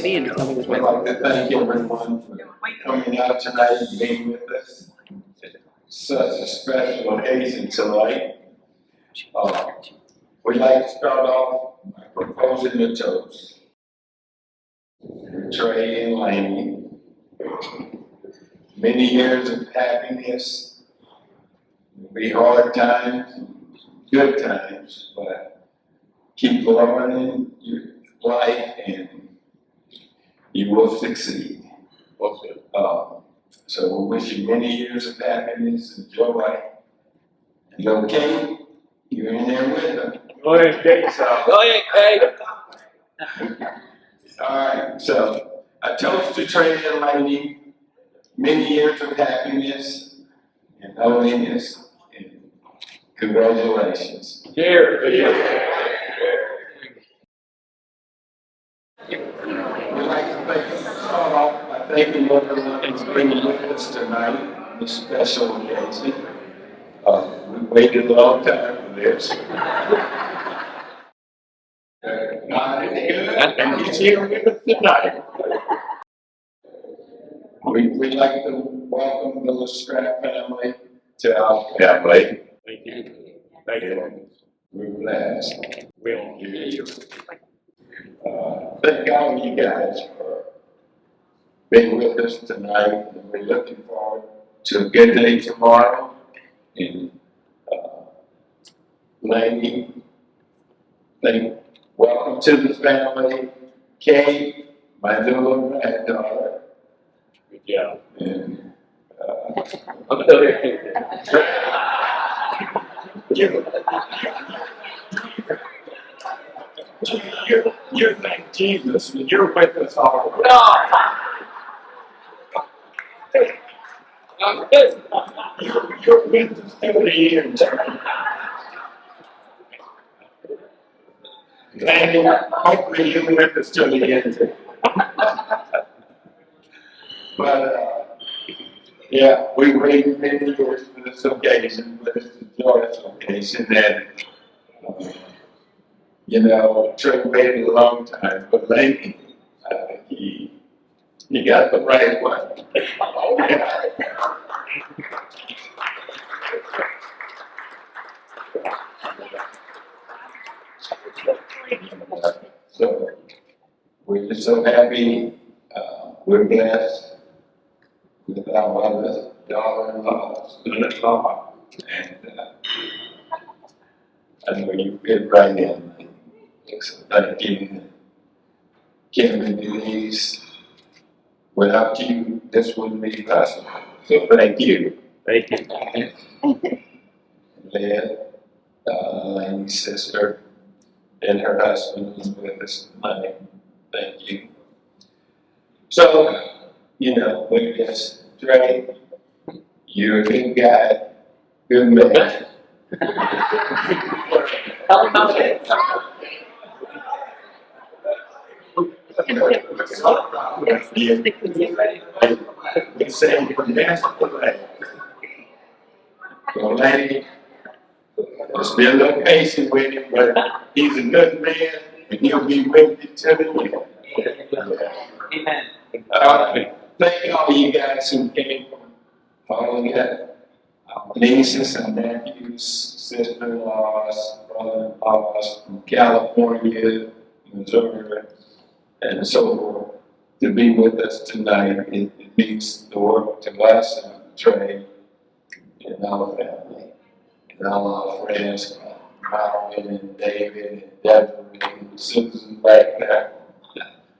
me and tell me We'd like to thank everyone for coming out tonight and being with us. Such a special occasion tonight. We'd like to start off by proposing a toast. Trey and Laney, many years of happiness, be hard times, good times, but keep learning your life and you will succeed. So we wish you many years of happiness and joy. And okay, you're in there with them. Go ahead, Kate. Go ahead, Kate. All right, so a toast to Trey and Laney, many years of happiness and holiness, and congratulations. Here. We'd like to start off by thanking everyone that's been with us tonight, this special occasion. We waited a long time for this. God is good, and He's here with us tonight. We'd like to welcome the Strap family to our family. Thank you. Thank you. We're blessed. Will. Thank all of you guys for being with us tonight. And we're looking forward to a good day tomorrow. And Laney, welcome to the family. Kate, my little granddaughter. Good job. And I'm still here. you thank Jesus when you're with us all. You're with us till the end. And hopefully you're with us till the end. But yeah, we waited many years for this occasion, but it's a joyous occasion. And you know, Trey waited a long time, but lately he got the right one. So we're just so happy. We're blessed with our other daughter-in-law, son-in-law, and I know you fit right in. So thank you, Kim and Denise. Without you, this wouldn't be possible. So thank you. Thank you. Leah, Laney's sister, and her husband who's with us tonight. Thank you. So, you know, we just, Trey, you're a good guy, good man. Tell them about it. We say from best to last. So, Laney, just be a little patient with him, but he's a good man, and he'll be with you till the end. Amen. Thank all you guys who came from all of that. Our nieces and nephews, sister-in-laws, brother-in-laws from California, Missouri, and so forth, to be with us tonight. It means the world to us and Trey and our family and all our friends, Marvin and David and Deborah and Susan back there,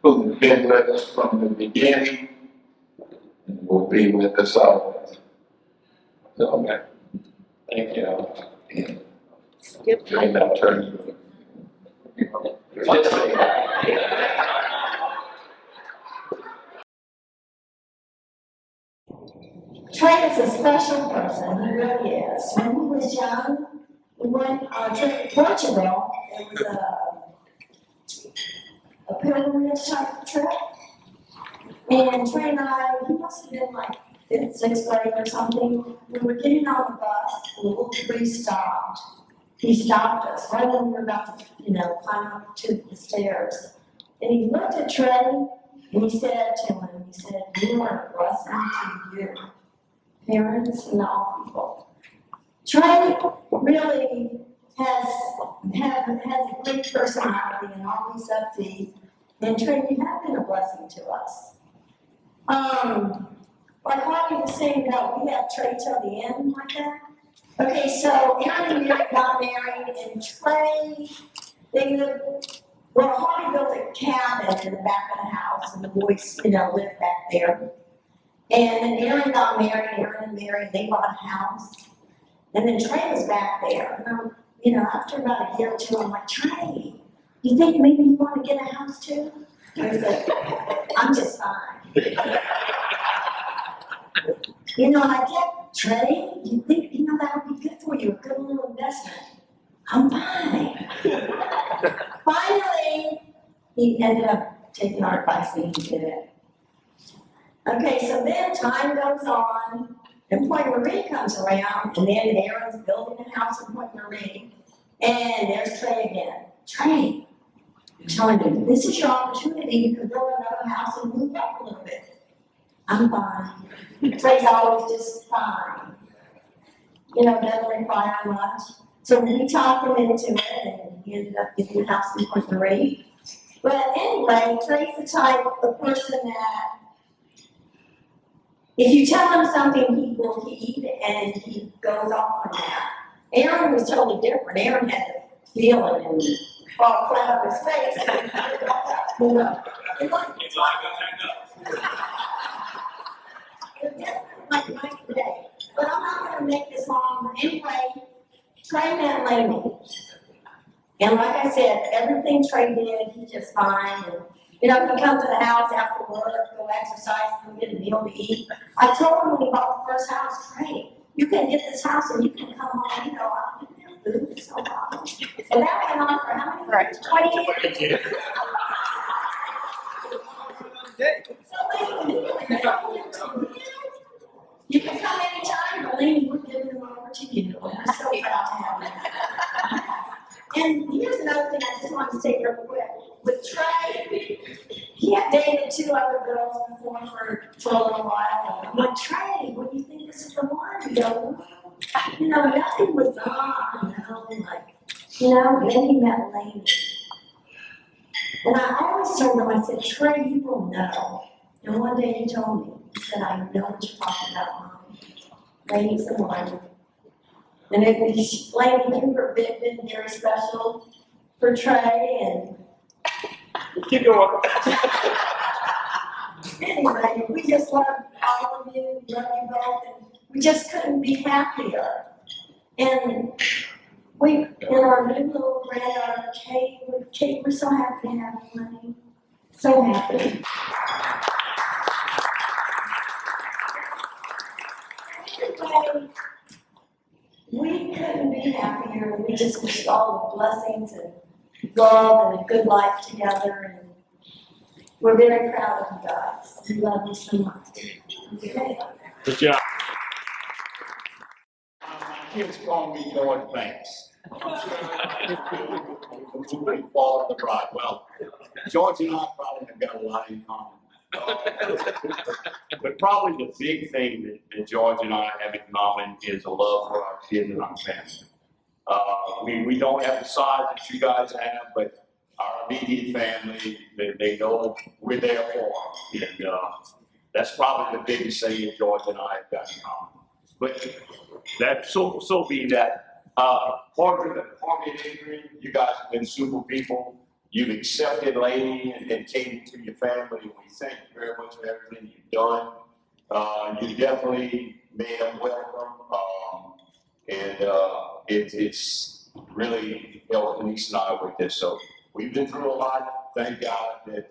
who've been with us from the beginning and will be with us always. So, thank you all. And Trey, I'll turn you. Trey is a special person, he really is. When he was young, we went on a trip to Portugal. It was a pilgrimage type trip. And Trey and I, he must have been like fifth, sixth grade or something. We were getting on the bus, and the little tree stopped. He stopped us right when we were about to, climb up to the stairs. And he looked at Trey, And he said to him, he said, you are a blessing to your parents and all people. Trey really has a great personality and always upbeat. And Trey, you have been a blessing to us. Like Harvey was saying, no, we have Trey till the end like that. Okay, so Aaron and Mary got married, and Trey, they lived, well, Harvey built a cabin in the back of the house, and the boys, lived back there. And then Aaron got married, Aaron and Mary, they bought a house. And then Trey was back there. And after about a year or two, I'm like, Trey, you think maybe you want to get a house too? And he said, I'm just fine. And I get, Trey, you think, that would be good for you, a good little investment. I'm fine. Finally, he ended up taking our advice and he did it. Okay, so then time goes on, and Point Marie comes around, and then Aaron's building a house in Point Marie, and there's Trey again. Trey, I'm telling you, this is your opportunity. You can build another house and move up a little bit. I'm fine. Trey's always just fine. Doesn't require much. So we talked him into it, and he ended up getting a house in Point Marie. But anyway, Trey's the type of person that if you tell him something, he will heed, and he goes off from that. Aaron was totally different. Aaron had to feel it and fall flat on his face. It's like night and day. But I'm not going to make this long. Anyway, Trey met Lainey. And like I said, everything Trey did, he's just fine. And, he come to the house after work, go exercise, go get a meal to eat. I told him when he bought the first house, Trey, you can get this house and you can come home, I'll give you food, it's no problem. And that went on for how many years? 20 years. So you can come anytime, but Lainey, we're giving them over to you. We're so proud to have you. And here's another thing I just want to say real quick. With Trey, he had dated 2 other girls before for a little while. And I'm like, Trey, what do you think this is the one? He goes, nothing was on. Then he met Lainey. And I always told him, I said, Trey, you will know. And one day he told me, he said, I know what you're talking about, Mom. Lainey's the one. And Lainey, you were been very special for Trey, and Keep going. anyway, we just love all of you, love you both, and we just couldn't be happier. And in our new little granddaughter, Kate, we're so happy to have you, honey. So happy. Anyway, we couldn't be happier. We just wish all the blessings and love and a good life together. And we're very proud of you guys. We love you so much. Okay. Good job. Kids call me George Banks. Fall of the bride. Well, George and I probably have got a lot in common. But probably the big thing that George and I have in common is a love for our kids and our family. We don't have the size that you guys have, but our immediate family, they know we're there for them. And that's probably the biggest thing that George and I have got in common. But that so be that. Harvey and Adrian, you guys have been super people. You've accepted Lainey and Katie to your family. We thank you very much for everything you've done. You definitely made them welcome. It's really helped Denise and I with this. So we've been through a lot. Thank God that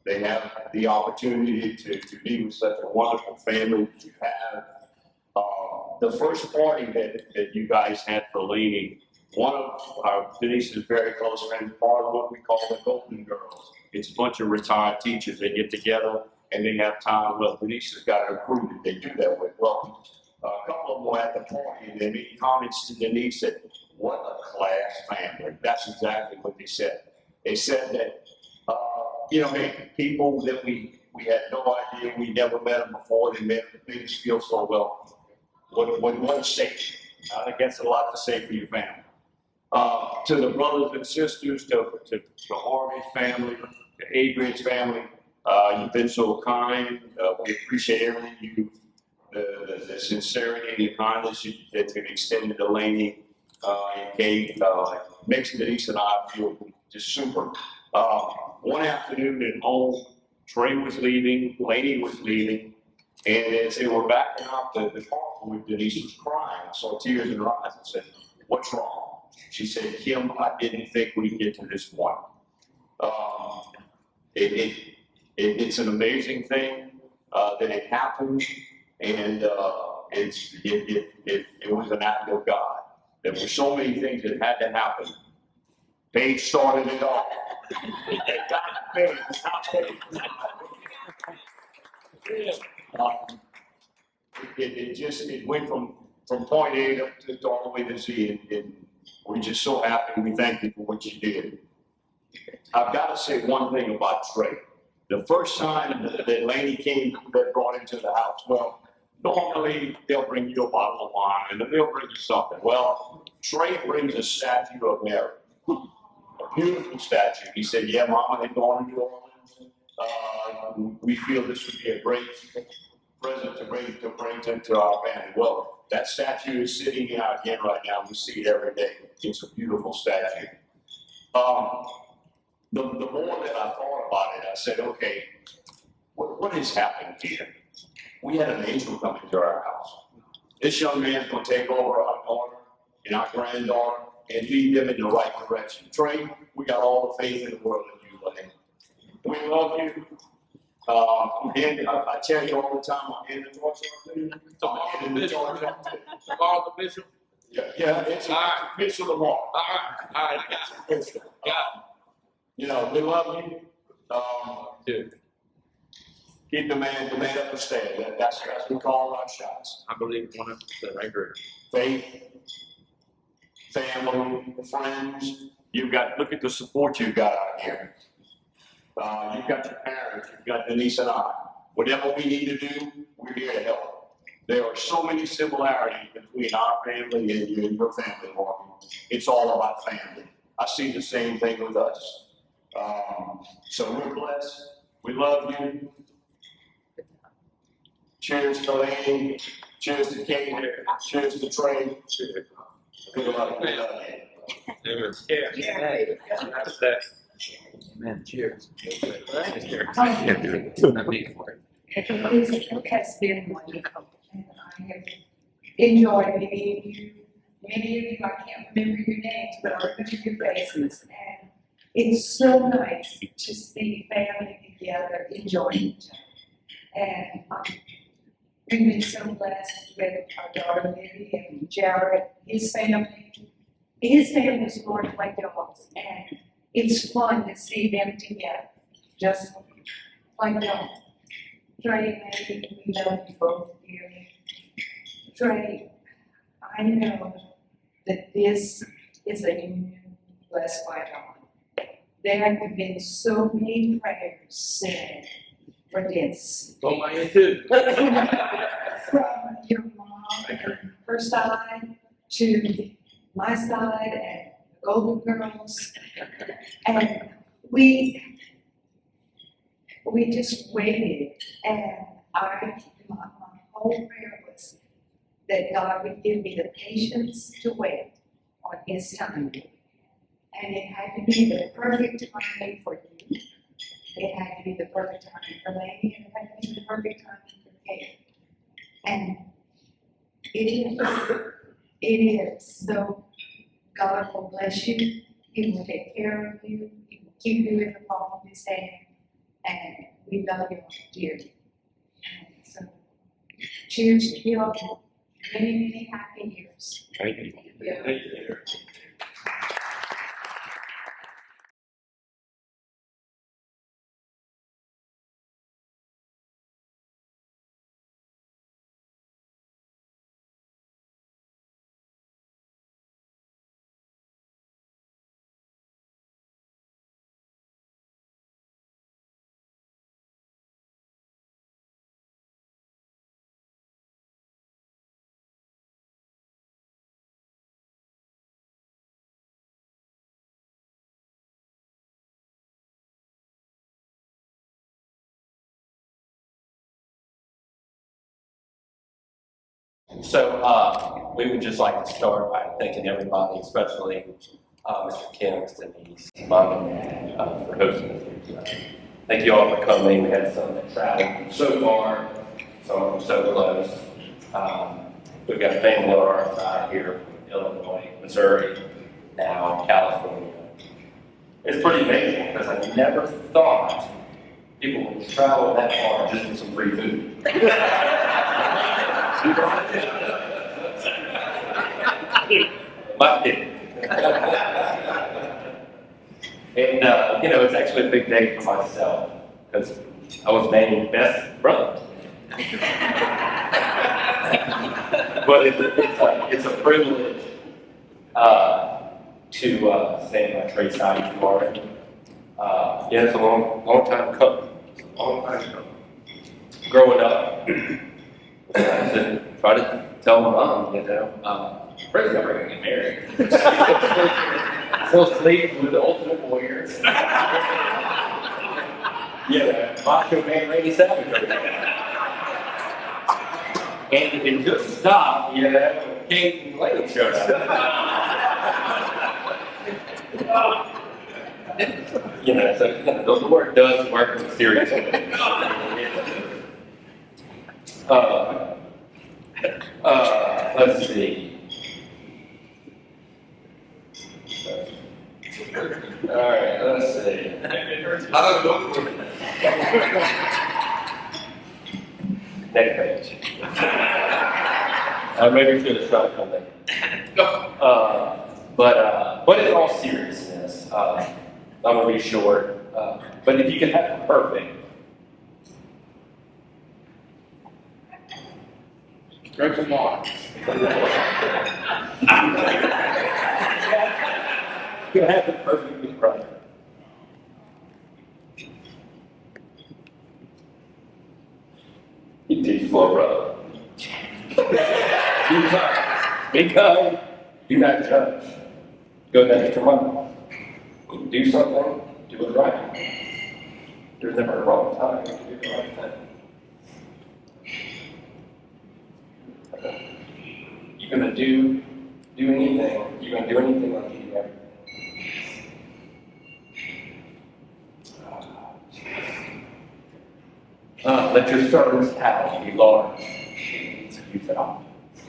they have the opportunity to be with such a wonderful family that you have. The first party that you guys had for Lainey, one of our Denise's very close friends, part of what we call the Golden Girls. It's a bunch of retired teachers that get together and they have time. Well, Denise has got a crew that they do that with. Well, a couple of them were at the party and they made comments to Denise that, what a class family. That's exactly what they said. They said that you know, people that we had no idea, we never met them before, they made us feel so well. What a safe. I guess a lot to say for your family. To the brothers and sisters, to Harvey's family, to Adrian's family, you've been so kind. We appreciate everything the sincerity and the kindness that you've extended to Laney and Kate. Makes Denise and I feel just super. One afternoon at home, Trey was leaving, Laney was leaving, and as they were backing up the car, Denise was crying. I saw tears in her eyes and said, "What's wrong?" She said, "Kim, I didn't think we'd get to this point." Um, it's an amazing thing that it happened, and it was an act of God. There were so many things that had to happen. Paige started it all. Paige, not Paige. It went from point A to all the way to Z, and we're just so happy. We thank you for what you did. I've got to say one thing about Trey. The first time that Laney came, that brought him to the house, well, normally they'll bring you a bottle of wine and they'll bring you something. Well, Trey brings a statue of Mary, a beautiful statue. He said, "Yeah, Mama, they're going to New Orleans. We feel this would be a great present to bring to our family." Well, that statue is sitting in our den right now. We see it every day. It's a beautiful statue. The more that I thought about it, I said, okay, what has happened here? We had an angel come into our house. This young man's going to take over our daughter and our granddaughter and lead them in the right direction. Trey, we got all the faith in the world in you, buddy. We love you. I tell you all the time, I'm in the torch up to you. I'm in the torch up to you. Tomorrow the bishop. Yeah, it's official tomorrow. All right, I got you. Official. You know, we love you. Dude, Keep the man understand. That's what we call our shots. I believe 100%. I agree. Faith, family, friends. Look at the support you've got out here. You've got your parents, you've got Denise and I. Whatever we need to do, we're here to help. There are so many similarities between our family and your family, Morgan. It's all about family. I see the same thing with us. So we're blessed. We love you. Cheers to Laney. Cheers to Kate. Cheers to Trey. Good luck. We love you. Amen. Yeah. That's that. Amen. Cheers. Cheers. I can't do it. Not me for it. This has been wonderful, and I have enjoyed many of you. Many of you, I can't remember your names, but I remember your faces, and it's so nice to see family together enjoying each other. And we've been so blessed with our daughter Libby and Jared, his family. His family is more like dogs, and it's fun to see them together, just like dogs. Trey and Maggie, we love you both dearly. Trey, I know that this is a union blessed by God. There have been so many prayers said for this. Oh, my too. From your mom and her side to my side and the Golden Girls. And we just waited, and my whole prayer was that God would give me the patience to wait on His timing. And it had to be the perfect timing for you. It had to be the perfect timing for Laney, and it had to be the perfect timing for Kate. And it is. So God will bless you. He will take care of you. He will keep you in the palm of His hand. And we love you dearly. And so, cheers to you all. Many, many happy years. Thank you. Yeah. Thank you. So we would just like to start by thanking everybody, especially Mr. Kim's, Denise, Mom, and Dad for hosting us here tonight. Thank you all for coming. We had some that traveled so far, some of them so close. We've got family on our side here from Illinois, Missouri, now California. It's pretty amazing because I never thought people would travel that far just for some free food. My kid. And, it's actually a big day for myself because I was named best brother. But it's a privilege to stand by Trey's side tomorrow. It's a long time coming. It's a long time coming. Growing up, I said, try to tell my mom, Trey's never going to get married. Still sleep with the ultimate warriors. Macho Man Randy Savage over there. And it just stopped, Kate and Lane showed up. So the Lord does work in serious ways. Let's see. All right, let's see. Next page. Maybe should have shot something. But in all seriousness, I'm gonna be short. But if you can have it perfect. Drink some water. You can have it perfectly right. You teach for brother. Be kind. Do not judge. Go the extra mile. When you do something, do it right. There's never a wrong time to do the right thing. You're gonna do anything. You're gonna do anything like you do everything. Let your service house be large. Use it all.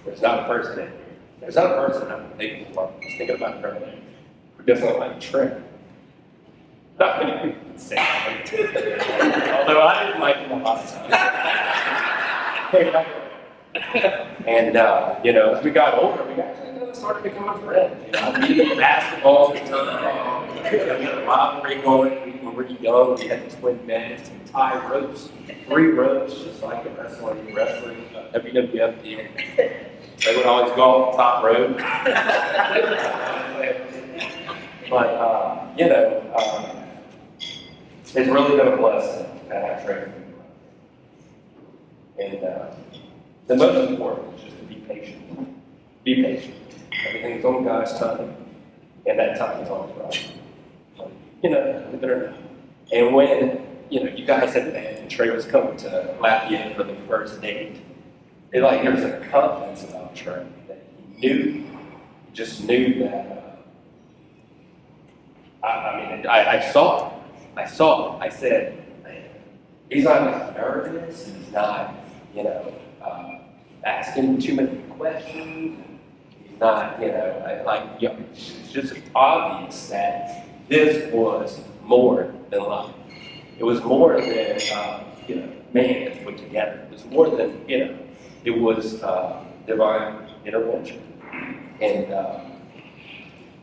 There's not a person in here. There's not a person I'm thinking about. I was thinking about her name. Who doesn't like Trey. Not many people can say that. Although I didn't like him a lot of times. And, as we got older, we actually started becoming friends. We did basketball all the time. We had a rivalry going. When we were young, we had twin beds and tie ropes. 3 ropes, just like in wrestling, WWF did. They would always go on the top rope. But, it's really been a blessing to have Trey. And the most important is just to be patient. Be patient. Everything's on God's time, and that time is always right. Believe it or not. And when, you guys had met and Trey was coming to Lafayette for the first date, there was a confidence about Trey that he just knew that, I saw it. I said, man, he's not nervous, he's not, asking too many questions, he's not, it's just obvious that this was more than life. It was more than, man could put together. It was more than, it was divine intervention. And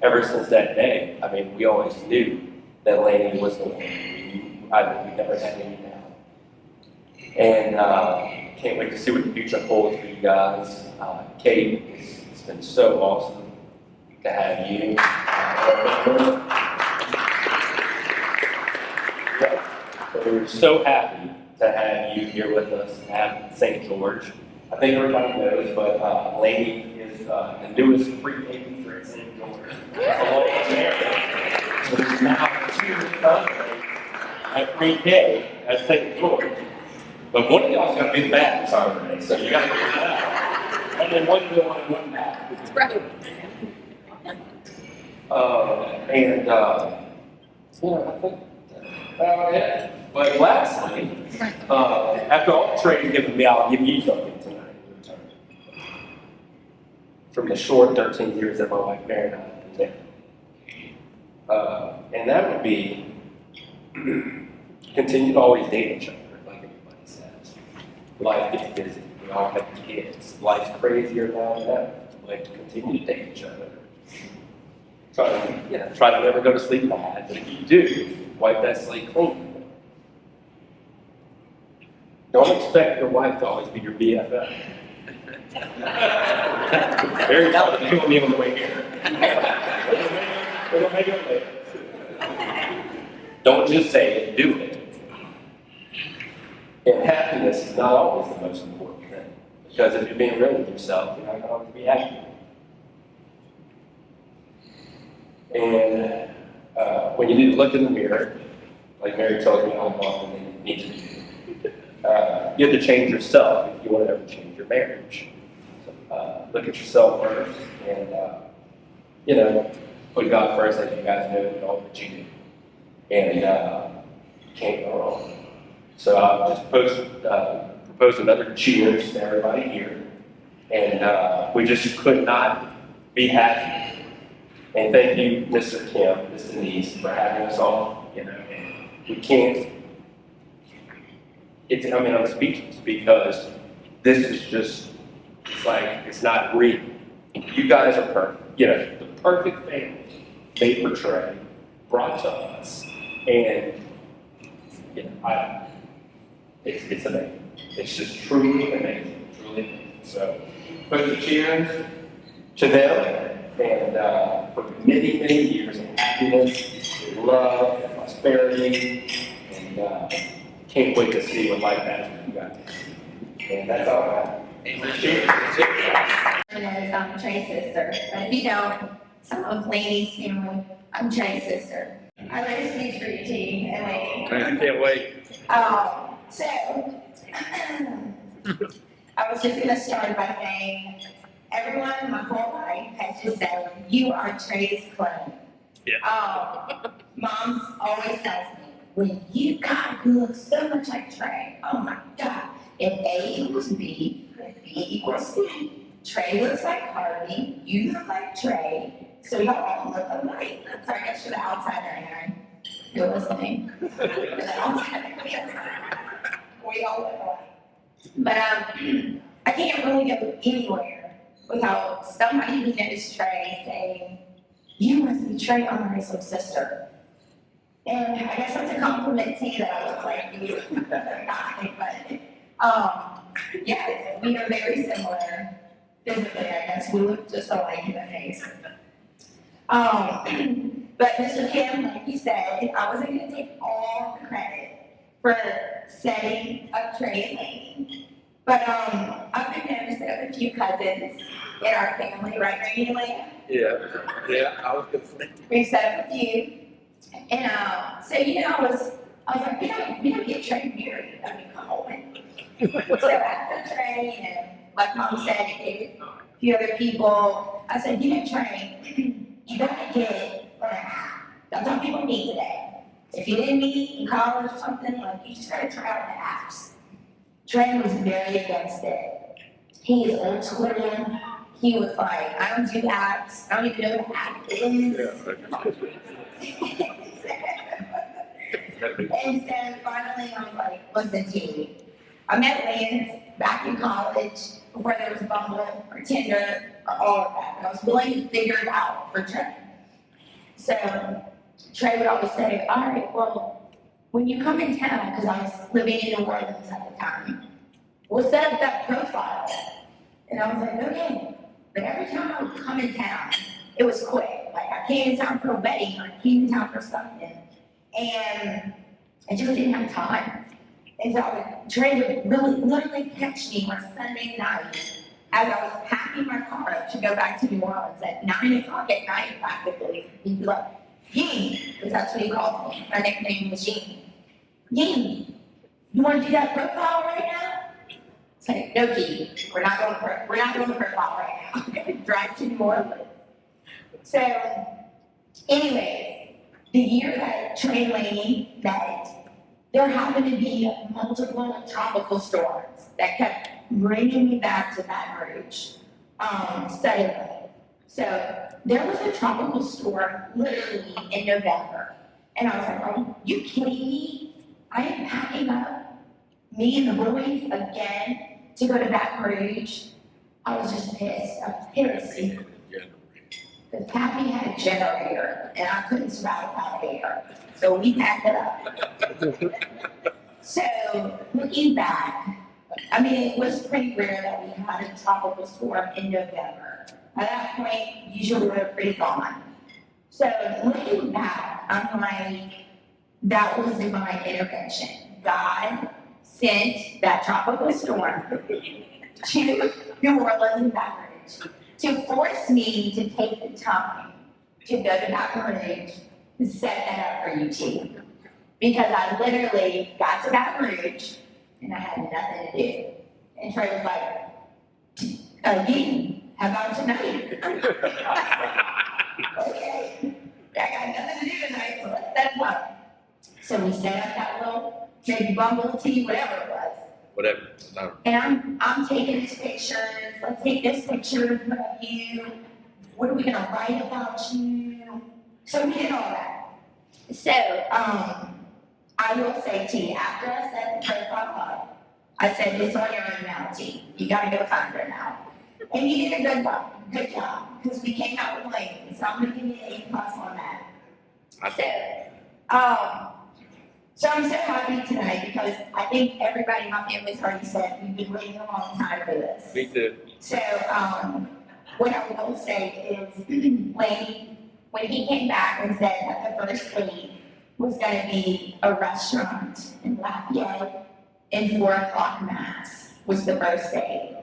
ever since that day, we always knew that Laney was the one. We never had any doubt. And can't wait to see what the future holds for you guys. Kate, it's been so awesome to have you. We're so happy to have you here with us at St. George. I think everybody knows, but Laney is the newest pre-K teacher at St. George. So there's now 2 Sundays at pre-K at St. George. But one of y'all's going to be the bad Saturday, so you got to figure that out. And then one good one and one bad. Right. I think yeah. But lastly, after all the trade you've given me, I'll give you something tonight in return. From the short 13 years that my wife married and I have been together. And that would be continue to always date each other, like everybody says. Life gets busy. We all have kids. Life's crazier now than ever. Like to continue to date each other. Try to never go to sleep mad, but if you do, wipe that slate clean. Don't expect your wife to always be your BFF. Very tough to kill me on the way here. It'll make it later. Don't just say it, do it. And happiness is not always the most important thing. Because if you're being real with yourself, you're not going to be happy. And when you need to look in the mirror, like Mary tells me how often you need to do, you have to change yourself if you want to ever change your marriage. So, look at yourself first, and put God first, as you guys know, in all that you do. And you can't go wrong. So I'll just propose another cheers to everybody here. And we just could not be happy. And thank you, Mr. Kim, Ms. Denise, for having us all. And we can't. I'm speechless because this is just. It's not real. You guys are perfect. The perfect family they portray brought to us, and it's amazing. It's just truly amazing, truly amazing. So, put the cheers to them. And for many, many years of happiness, and love, and prosperity, and can't wait to see what life has for you guys. And that's all I have. I'm Trey's sister, but if you don't, some of Lainey's family, I'm Trey's sister. I love to speak for you, T, and Lainey. I can't wait. So, I was just going to start by saying, everyone my whole life has just said, you are Trey's clone. Yeah. Mom's always tells me, when you look so much like Trey. Oh my God. If A equals B, then B equals C. Trey looks like Harvey, you look like Trey, so y'all all look alike. So I guess you're the outsider, Aaron. You're listening. You're the outsider. We all look alike. But I can't really go anywhere without somebody who knows Trey saying, you must be Trey Honor's sister. And I guess that's a compliment to you that I look like you. But yes, we are very similar physically, I guess. We look just alike in the face. But Mr. Kim, like you said, I wasn't going to take all the credit for setting up Trey and Lainey. But I've been known to set up a few cousins in our family, right, Rainy Land? Yeah, I was going to say. We set up a few. And so, I was like, we don't get Trey married. I mean, come on. So after Trey, and like Mom said, a few other people, I said, Trey, you gotta get on an app. That's what people need today. If you didn't meet in college or something, you just gotta try out the apps. Trey was very against it. He is old school. He was like, I don't do apps. I don't even know what an app is. And so finally I was like, listen, G, I met Lance back in college before there was Bumble or Tinder or all of that. And I was willing to figure it out for Trey. So Trey would always say, all right, well, when you come in town, because I was living in New Orleans at the time, we'll set up that profile. And I was like, okay. But every time I would come in town, it was quick. I came in town for a wedding, or I came in town for something. And I just didn't have time. And so Trey would literally catch me on Sunday night as I was packing my car up to go back to New Orleans at 9 o'clock at night, practically. He'd be like, Ying, because that's what he called me. My nickname was Ying. Ying, you want to do that profile right now? Okay, no key. We're not going to Purple right now. I'm gonna drive to New Orleans. So, anyway, the year that Trey Laney met, there happened to be multiple tropical storms that kept bringing me back to Baton Rouge, suddenly. So, there was a tropical storm literally in November. And I was like, are you kidding me? I am packing up, me and the boys again, to go to Baton Rouge. I was just pissed. I was pissed. Because Pappy had a generator, and I couldn't survive without air. So we packed it up. So, looking back, I mean, it was pretty rare that we had a tropical storm in November. At that point, usually we're pretty gone. So, looking back, I'm like, that was divine intervention. God sent that tropical storm to New Orleans and Baton Rouge to force me to take the time to go to Baton Rouge to set that up for you two. Because I literally got to Baton Rouge and I had nothing to do. And Trey was like, again, how about tonight? Okay, I got nothing to do tonight, so let's set it up. So we set up that little, maybe bumble tea, whatever it was. Whatever. No. And I'm taking these pictures. Let's take this picture of you. What are we gonna write about you? So we did all that. So, I will say to you, after I set the profile up, I said, it's on your own now, T. You gotta go find her now. And you did a good job, because we came out with Lane, so I'm gonna give you an A+ on that. So I'm so happy tonight because I think everybody in my family's already said we've been waiting a long time for this. Me too. So, what I will say is, Lane, when he came back and said that the first date was gonna be a restaurant in Lafayette and 4 o'clock mass was the first date.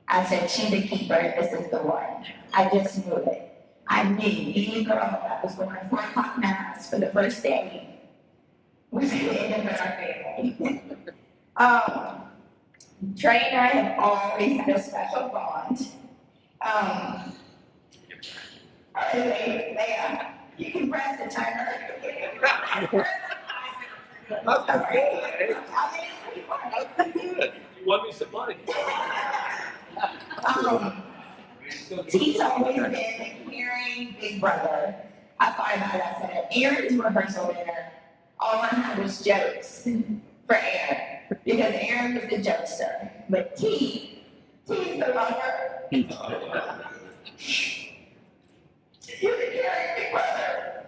I said, she's a keeper, this is the one. I just knew it. I knew any girl that was going to 4 o'clock mass for the first date was going to end up in our family. Trey and I have always had a special bond. You can press the timer. You want me some money? He's always been a caring big brother. I thought about it, I said, Aaron's rehearsal dinner, all I had was jokes for Aaron, because Aaron was the jokester. But T's the lover. You're the caring big brother.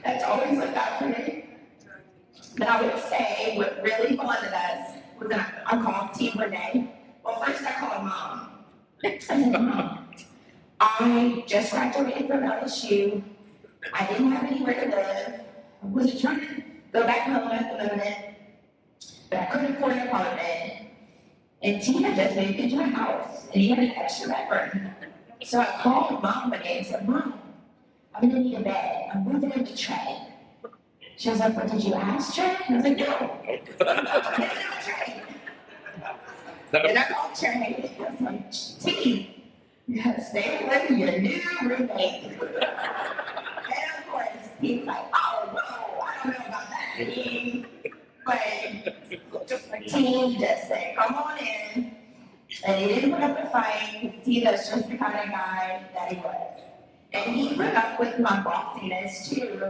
That's always looked out for me. But I would say what really bonded us was that I called T Renee. Well, first I called Mom. I said, Mom, I just graduated from LSU. I didn't have anywhere to live. I wasn't trying to go back home at the moment, but I couldn't afford an apartment. And T had just moved into a house, and he had an extra bedroom. So I called Mom one day and said, Mom, I'm gonna need a bed. I'm moving into Trey. She was like, what, did you ask Trey? I was like, no. Trey. And I called Trey. I was like, T, stay with your new roommate. And of course, he was like, oh, no, I don't know about that. But T just said, come on in. And he didn't put up a fight, because T, that's just the kind of guy that he was. And he put up with my bossiness too.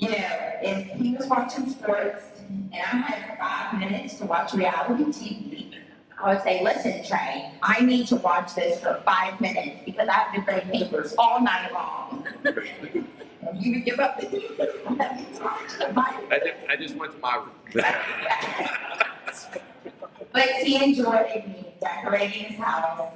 If he was watching sports and I had 5 minutes to watch reality TV, I would say, listen, Trey, I need to watch this for 5 minutes because I have to grade papers all night long. And you would give up the TV and let me watch the Bible. I just went to my room. But he enjoyed me decorating his house.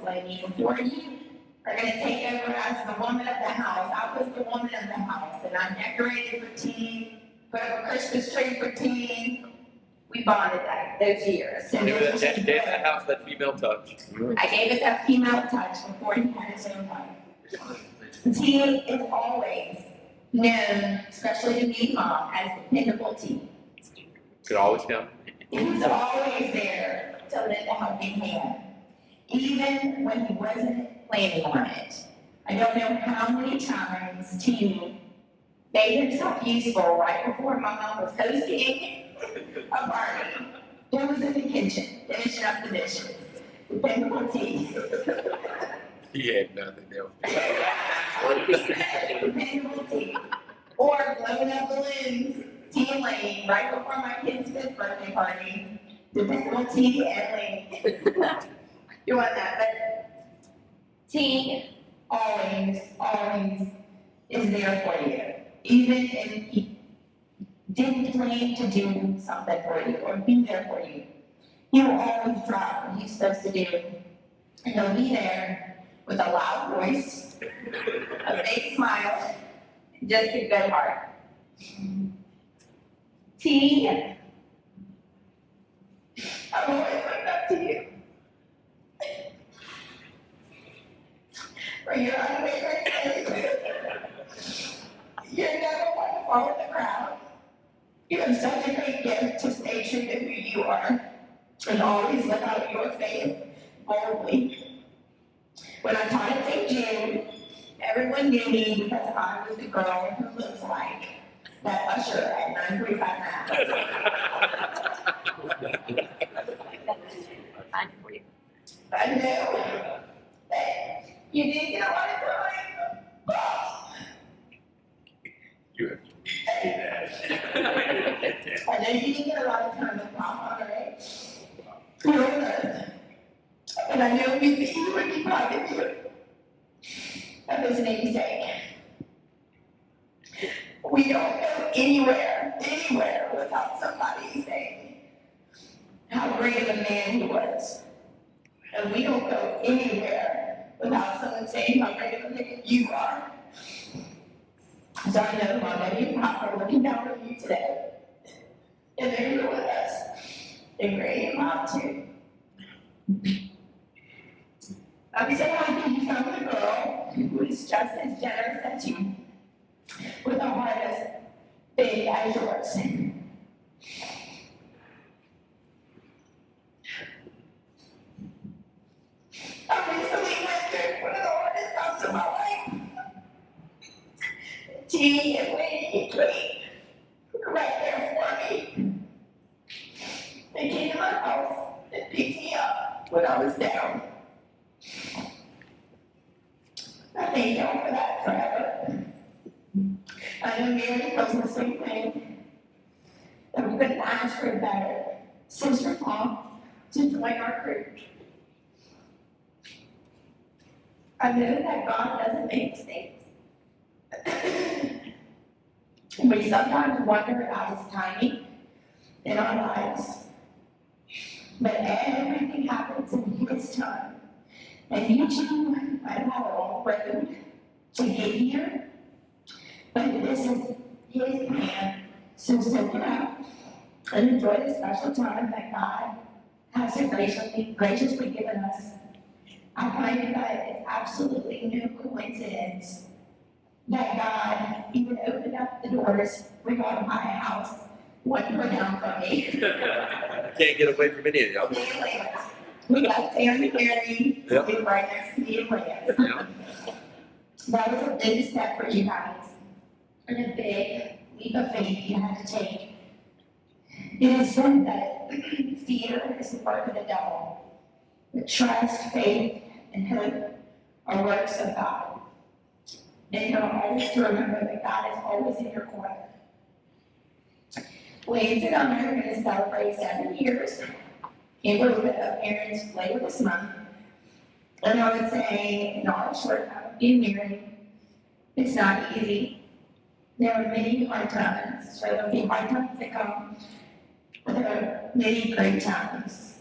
Before you are going to take over as the woman of the house, I was the woman of the house. And I decorated for T, put up a Christmas tree for T. We bonded those years. And Gave that house that female touch. I gave it that female touch before he had his own life. T is always known, especially to me, Mom, as dependable T. Could always count. He was always there to lend a helping hand, even when he wasn't planning on it. I don't know how many times T made himself useful right before my mom was hosting a party. He was in the kitchen, finishing up the dishes, dependable T. He had nothing else. Dependable T. Or blowing up balloons, T and Lane, right before my kid's 5th birthday party. Dependable T and Lane. You want that, but T always is there for you. Even if he didn't plan to do something for you or be there for you. He will always drop what he's supposed to do. And he'll be there with a loud voice, a big smile, just a good heart. T, I've always looked up to you. For your unwavering faith. You're never one to follow the crowd. You have such a great gift to stay true to who you are and always live out your faith boldly. When I taught at St. Jude, everyone knew me because I was the girl who looks like that usher at 9:45 Mass. I know that you didn't get a lot of time, but You have to say that. I know you didn't get a lot of time with Papa, right? You don't know. And I know you would be proud of you. Of his namesake. We don't go anywhere without somebody saying how great of a man he was. And we don't go anywhere without someone saying how great of a man you are. So I know Mama and Papa are looking down on you today. And they're here with us. And Granny and Mom too. I'm so happy you found a girl who is just as generous as you, with a heart as big as yours. I recently went through one of the hardest times of my life. T and Lady were right there for me. They came to my house and picked me up when I was down. I thank y'all for that forever. I know Mary feels the same thing. And we couldn't ask for a better sister-in-law to join our group. I know that God doesn't make mistakes. We sometimes wonder about his timing in our lives. But everything happens in his time. And you two might have had a long road to get here, but this is his plan. So soak it up and enjoy the special time that God has so graciously given us. I find that it's absolutely no coincidence that God even opened up the doors we got in my house one door down from me. Can't get away from any of y'all. We got Sam and Mary, Yep. live right next to me and Lance. Yeah. That was a big step for you guys, and a big leap of faith you had to take. It is said that fear is the work of the devil, but trust, faith, and hope are works of God. And you'll always to remember that God is always in your corner. Lance and I are going to celebrate 7 years in a little bit of parents later this month. And I would say, in our short time of being married, it's not easy. There are many hard times. Sure, there'll be hard times that come, but there are many great times.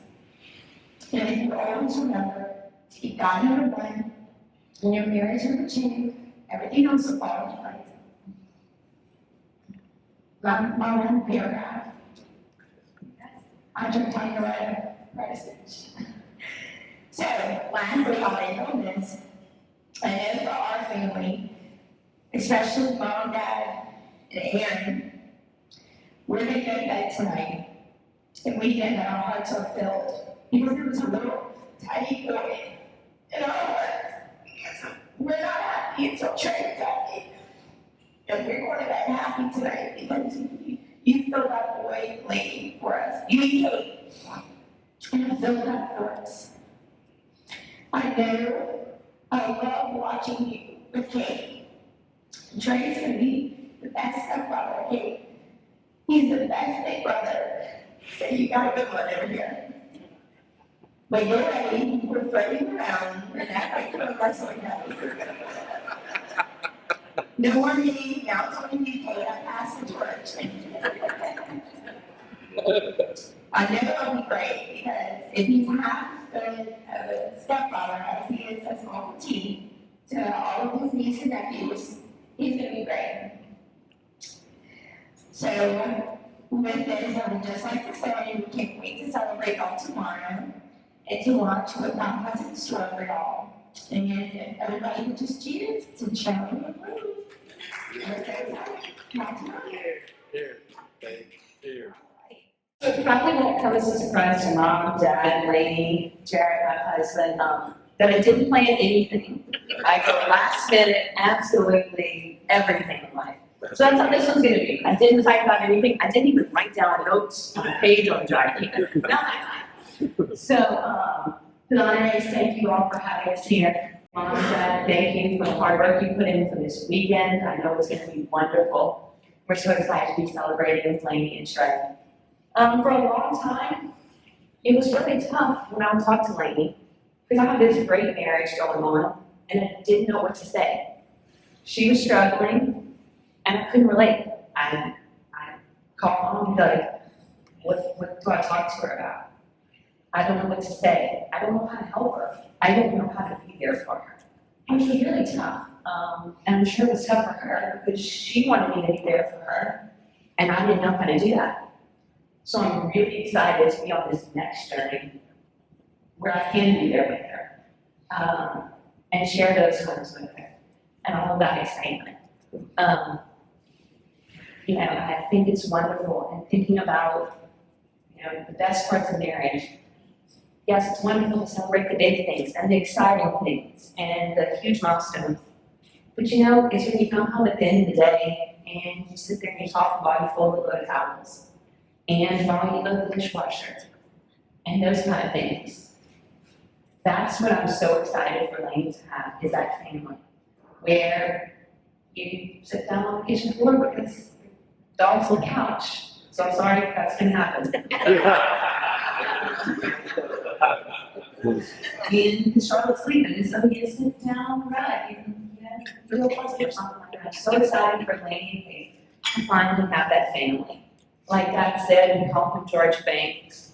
And if you always remember to keep God number one, and your marriage number two, everything else will fall into place. My one paragraph. I took time to write a speech. So, lastly, I'll end on this. I know for our family, especially Mom, Dad, and Aaron, we're going to go to bed tonight And we know that our hearts are filled because there was a little tiny boy in our hearts. We're not happy until Trey is happy. And we're going to be happy tonight because you filled that boy waiting for us. You came and filled that for us. I know I love watching you with Kate. Trey's going to be the best stepbrother, Kate. He's the best big brother. So you got a good one over here. But you're ready, we're floating around, and act like you're wrestling now. No more meeting, now it's only me, Kate, I passed the torch. I know it'll be great, because if he's half as good of a stepfather as he is a small T to all of his nieces and nephews, he's gonna be great. So, with this, I would just like to say, we can't wait to celebrate all tomorrow and to watch what God has in store for y'all. And if everybody would just cheers to Charlie and Lee. Not tomorrow. It probably won't come as a surprise to Mom, Dad, Lady, Jared, my husband, that I didn't plan anything. I go last minute, absolutely everything in life. So that's how this one's gonna be. I didn't type out anything. I didn't even write down notes on a page on the drive. So, Pilares, thank you all for having us here. Mom, Dad, thank you for the hard work you put in for this weekend. I know it's gonna be wonderful. We're so excited to be celebrating with Lainey and Trey. For a long time, it was really tough when I would talk to Lainey, because I had this great marriage going on, and I didn't know what to say. She was struggling, and I couldn't relate. I called Mom and be like, what do I talk to her about? I don't know what to say. I don't know how to help her. I don't know how to be there for her. It was really tough, and I'm sure it was tough for her, because she wanted me to be there for her, and I didn't know how to do that. So I'm really excited to be on this next journey where I can be there with her, and share those times with her, and all of that excitement. I think it's wonderful, and thinking about, the best parts of marriage. Yes, it's wonderful to celebrate the big things and the exciting things and the huge milestones. But it's when you come home at the end of the day and you sit there and you talk about you fold a load of towels. And while you load the dishwasher, and those kind of things. That's what I'm so excited for Lainey to have, is that family, where you sit down on the kitchen floor because the dog's on the couch. So I'm sorry if that's gonna happen. And Charlotte's sleeping, and so you sit down, right, and real positive or something like that. I'm so excited for Lainey to finally have that family. Like Dad said, we call him George Banks.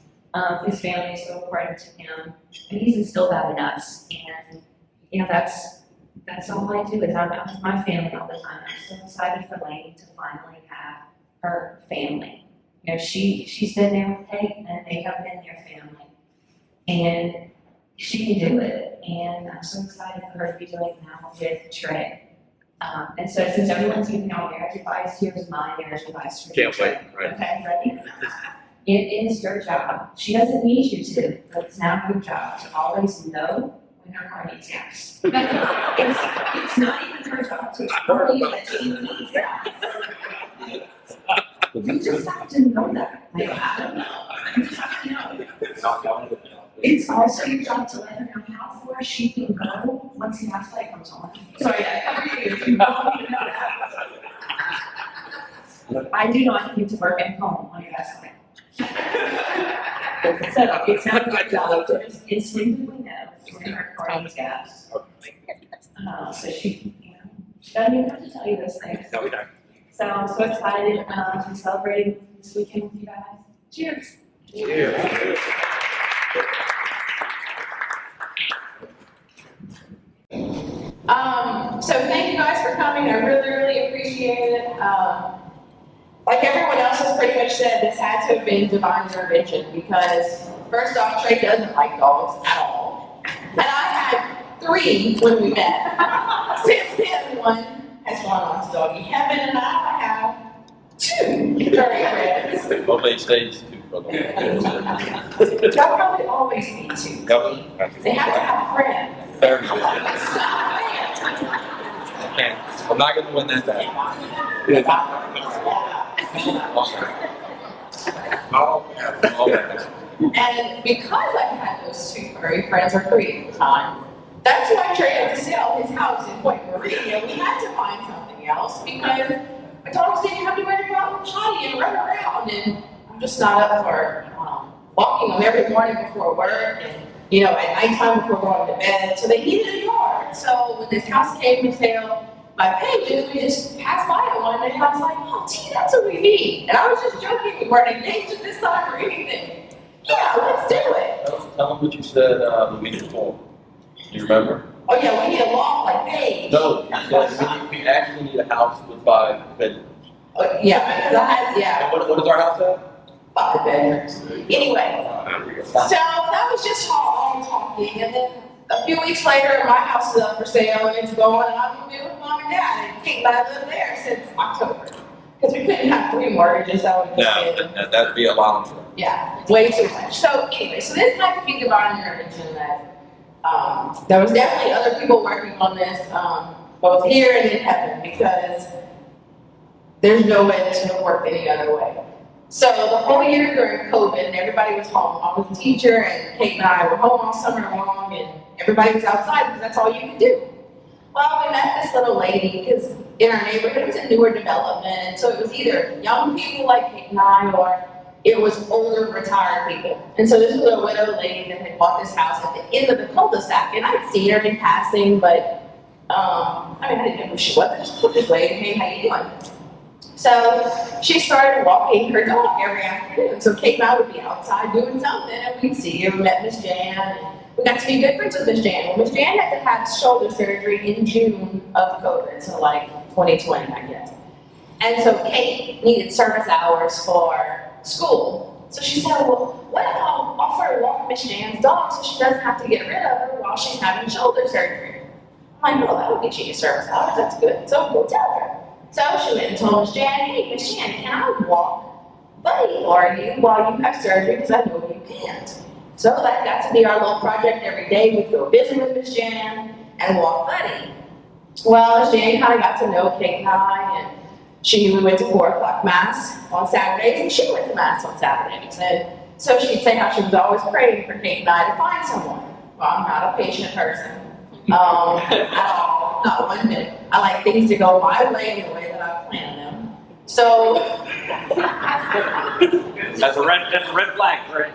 His family is so important to him, and he's instilled that in us. And that's all I do is I'm out with my family all the time. I'm so excited for Lainey to finally have her family. She's been there with Kate, and they have been their family, and she can do it. And I'm so excited for her to be doing it now with Trey. And so since everyone's giving out marriage advice, here's my marriage advice for you. Can't wait, right? Okay, ready? It is your job. She doesn't need you to, but it's now your job to always know when her car needs gas. It's not even her job to tell you that she needs gas. You just have to know that. I don't know. You just have to know. It's also your job to let her know how far she can go once the gas light comes on. Sorry, you know that. I do not need to work at home on your gas light. So it's not your job to just instinctively know when her car needs gas. So she doesn't even have to tell you those things. No, we don't. So I'm so excited to be celebrating this weekend with you guys. Cheers. Cheers. So thank you guys for coming. I really, really appreciate it. Like everyone else has pretty much said, this had to have been divine intervention because first off, Trey doesn't like dogs at all. And I had 3 when we met. Since then, one has gone on to doggy heaven, and I have 2 furry friends. Only stage 2. They'll probably always be two. They have to have friends. I'm not gonna win that battle. And because I had those two furry friends for creative time, that's why Trey had to sell his house in Point Maria. We had to find something else because my dogs didn't have anywhere to go out and potty and run around, and I'm just not up for walking them every morning before work and at nighttime before going to bed. So they needed a yard. So when this house came to sale by pages, we just passed by it one day and I was like, oh, gee, that's what we need. And I was just joking, we weren't engaged at this time or anything. Yeah, let's do it. Tell them what you said we needed for. Do you remember? Oh yeah, we need a loft like page. No, we actually need a house with 5 bedrooms. Yeah, because And what is our house at? 5 bedrooms. Anyway, so that was just all talking, and then a few weeks later, my house is up for sale and it's going, and I'm moving with mom and dad, and Kate and I lived there since October. Because we couldn't have 3 mortgages, that would be That'd be a lot. Yeah, way too much. So anyway, so this had to be divine intervention that there was definitely other people working on this, both here and in heaven, because there's no way this would have worked any other way. So the whole year during COVID, and everybody was home. I was a teacher, and Kate and I were home all summer long, and everybody was outside because that's all you could do. Well, we met this little lady because in our neighborhood it was a newer development, and so it was either young people like Kate and I, or it was older retired people. And so this was a widow lady that had bought this house at the end of the cul-de-sac, and I'd seen her in passing, but I didn't know who she was. I just put this lady, hey, how you doing? So she started walking her dog every afternoon. So Kate and I would be outside doing something, and we'd see her. We met Miss Jan, and we got to be good friends with Miss Jan. Well, Miss Jan had to have shoulder surgery in June of COVID, so like 2020, I guess. And so Kate needed service hours for school. So she said, well, what if I'll offer to walk Miss Jan's dog so she doesn't have to get rid of her while she's having shoulder surgery? I'm like, well, that'll get you your service hours. That's good. So we'll tell her. So she went and told Miss Jan, hey, Miss Jan, can I walk Buddy for you while you have surgery? Because I know you can't. So that got to be our little project every day. We'd go visit with Miss Jan and walk Buddy. Well, Miss Jan kind of got to know Kate and I, and we went to 4 o'clock Mass on Saturdays, and she went to Mass on Saturdays. And so she'd say how she was always praying for Kate and I to find someone. Well, I'm not a patient person at all, not 1 minute. I like things to go my way and the way that I plan them. So That's a red flag, right?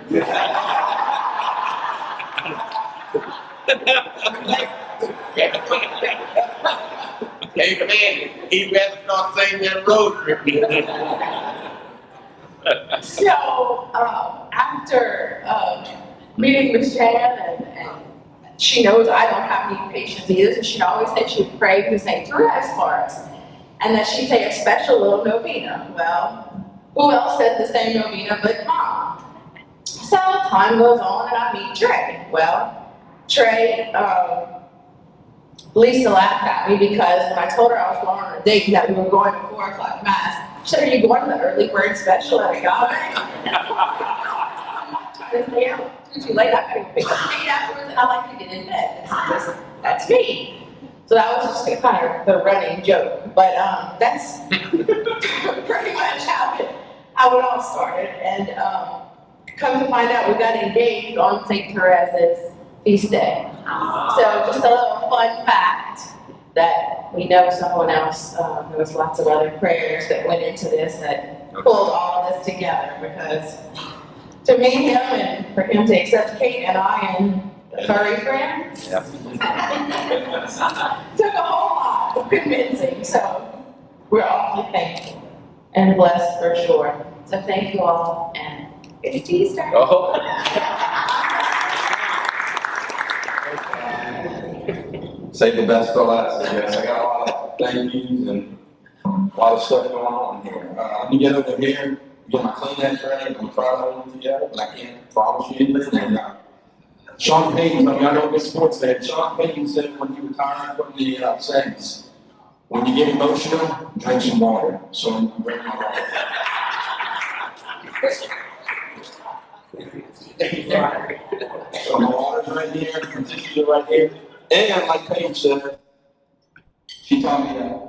Hey man, he'd rather not say that road trip. So after meeting Miss Jan, and she knows I don't have any patience either, so she'd always say she would pray to St. Therese for us, and that she'd say a special little novena. Well, who else said the same novena but Mom? So time goes on, and I meet Trey. Well, Trey, Lisa laughed at me because when I told her I was going on a date that we were going to 4 o'clock Mass, she said, are you going to the early bird special at Agave? I'm trying to stay out too late. I gotta pick up Kate afterwards, and I like to get in bed. That's me. So that was just kind of the running joke. But that's pretty much how it all started. And come to find out, we got engaged on St. Therese's feast day. So just a little fun fact that we know someone else, there was lots of other prayers that went into this that pulled all of this together, because to meet him and for him to accept Kate and I and the furry friend took a whole lot of convincing. So we're awfully thankful and blessed for sure. So thank you all, and it's Easter. Save the best for last, I guess. I got a lot of thank yous and a lot of stuff going on here. Let me get over here, get my Kleenex ready, I'm gonna try to hold it together, but I can't promise you anything. And, Sean Payton, I know this sports day. Sean Payton said when he retired from the Saints, when you get emotional, drink some water. So I'm bringing my water. So my water's right here, my tissues are right here. And like Paige said, she taught me to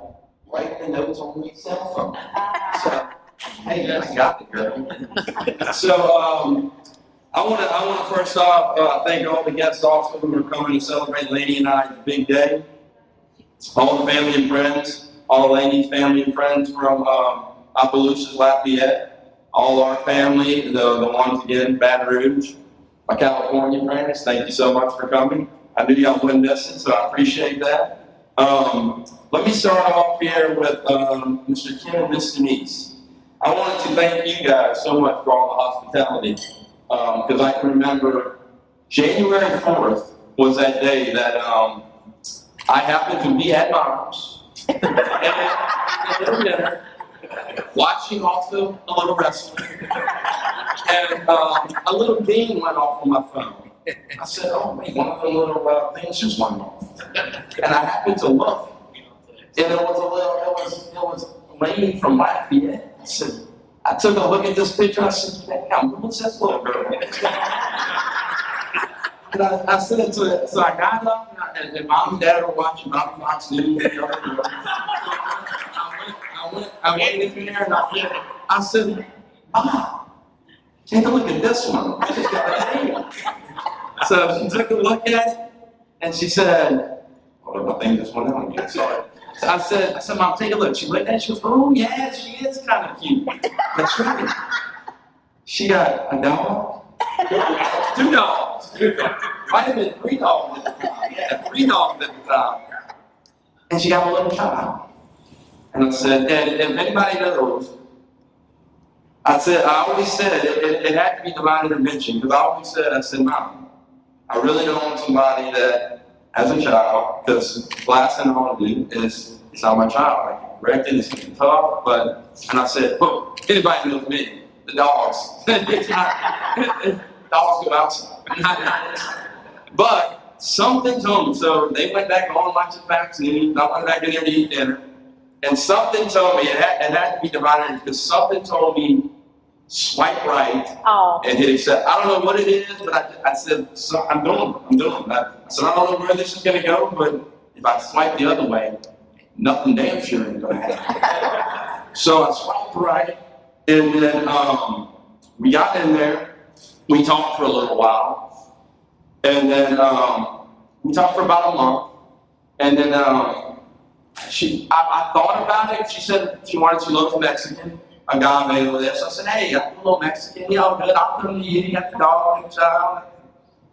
write the notes on my cell phone. So, hey, I got it, girl. So, I want to first off thank all the guests also who are coming to celebrate Lainey and I's big day. All the family and friends, all Lainey's family and friends from Opelousas, Lafayette, all our family, the ones again, Baton Rouge, my California friends, thank you so much for coming. I knew y'all wouldn't miss it, so I appreciate that. Let me start off here with Mr. Kim and Miss Denise. I wanted to thank you guys so much for all the hospitality, because I can remember January 4th was that day that I happened to be at Mom's at dinner, watching also a little wrestling, and a little ding went off on my phone. I said, oh wait, one of the little things just went off. And I happened to look, and it was Lainey from Lafayette. I took a look at this picture, I said, damn, who's this little girl? And I said to it, so I got up, and Mom and Dad were watching Fox News. I went in there, and I said, Mom, take a look at this one. I just got a name. So she took a look at it, and she said, oh, I think this one out again, sorry. So I said, Mom, take a look. She looked at it, she goes, oh yeah, she is kind of cute. That's right. She got a dog, 2 dogs. Might have been 3 dogs at the time. Yeah, 3 dogs at the time. And she got a little child. And I said, and if anybody knows, I always said it had to be divine intervention, because I said, Mom, I really don't want somebody that, as a child, because the last thing I want to do is, it's not my child. Like, correct it, it's going to be tough, and I said, oh, anybody knows me, the dogs. Dogs go outside. But something told me, so they went back on watching Fox News, I went back in there to eat dinner, and something told me, it had to be divine intervention, because something told me, swipe right and hit accept. I don't know what it is, but I said, so I'm doing it. I said, I don't know where this is going to go, but if I swipe the other way, nothing damn sure is going to happen. So I swiped right, and then we got in there, we talked for a little while, and then we talked for about a month, and then I thought about it. She said she wanted to look Mexican. A guy made over there. So I said, hey, I'm a little Mexican, y'all good? I'll come to you, you got the dog and the child.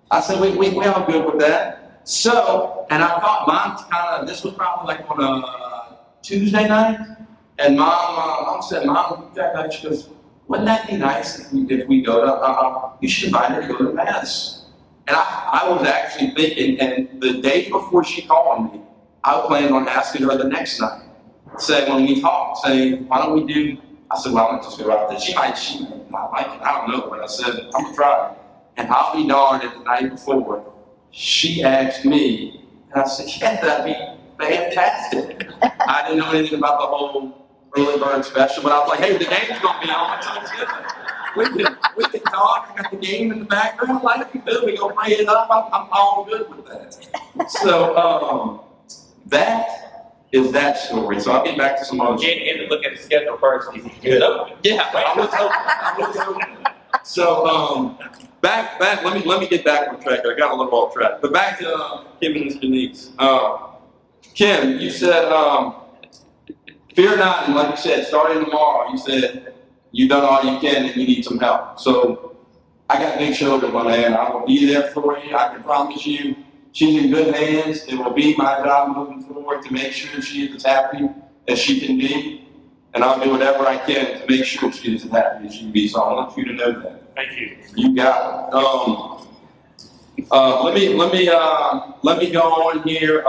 I said, we all good with that. So, and I thought Mom this was probably like on a Tuesday night, and Mom said, Mom, she goes, wouldn't that be nice if we go to, you should invite her to go to Mass. And I was actually thinking, and the day before she called me, I planned on asking her the next night, when we talked, saying, why don't we do, I said, well, I'm going to just go out there. She might not like it. I don't know. But I said, I'm going to try it. And I'll be darned if the night before, she asked me, and I said, yeah, that'd be fantastic. I didn't know anything about the whole early bird special, but I was like, hey, the game's going to be on. We can talk. I got the game in the background. Like, we do. We go play it up. I'm all good with that. So, that is that story. So I'll get back to some other. You had to look at the schedule first. Good. Yeah, I was hoping. So back. Let me get back on track. I got a little off track. But back to Kim and Miss Denise. Kim, you said, fear not, and like you said, starting tomorrow, you said you've done all you can and you need some help. So I got big shoulders, my man. I will be there for you. I can promise you. She's in good hands. It will be my job moving forward to make sure she is as happy as she can be. And I'll do whatever I can to make sure she is as happy as she can be. So I want you to know that. Thank you. You got it. Let me go on here.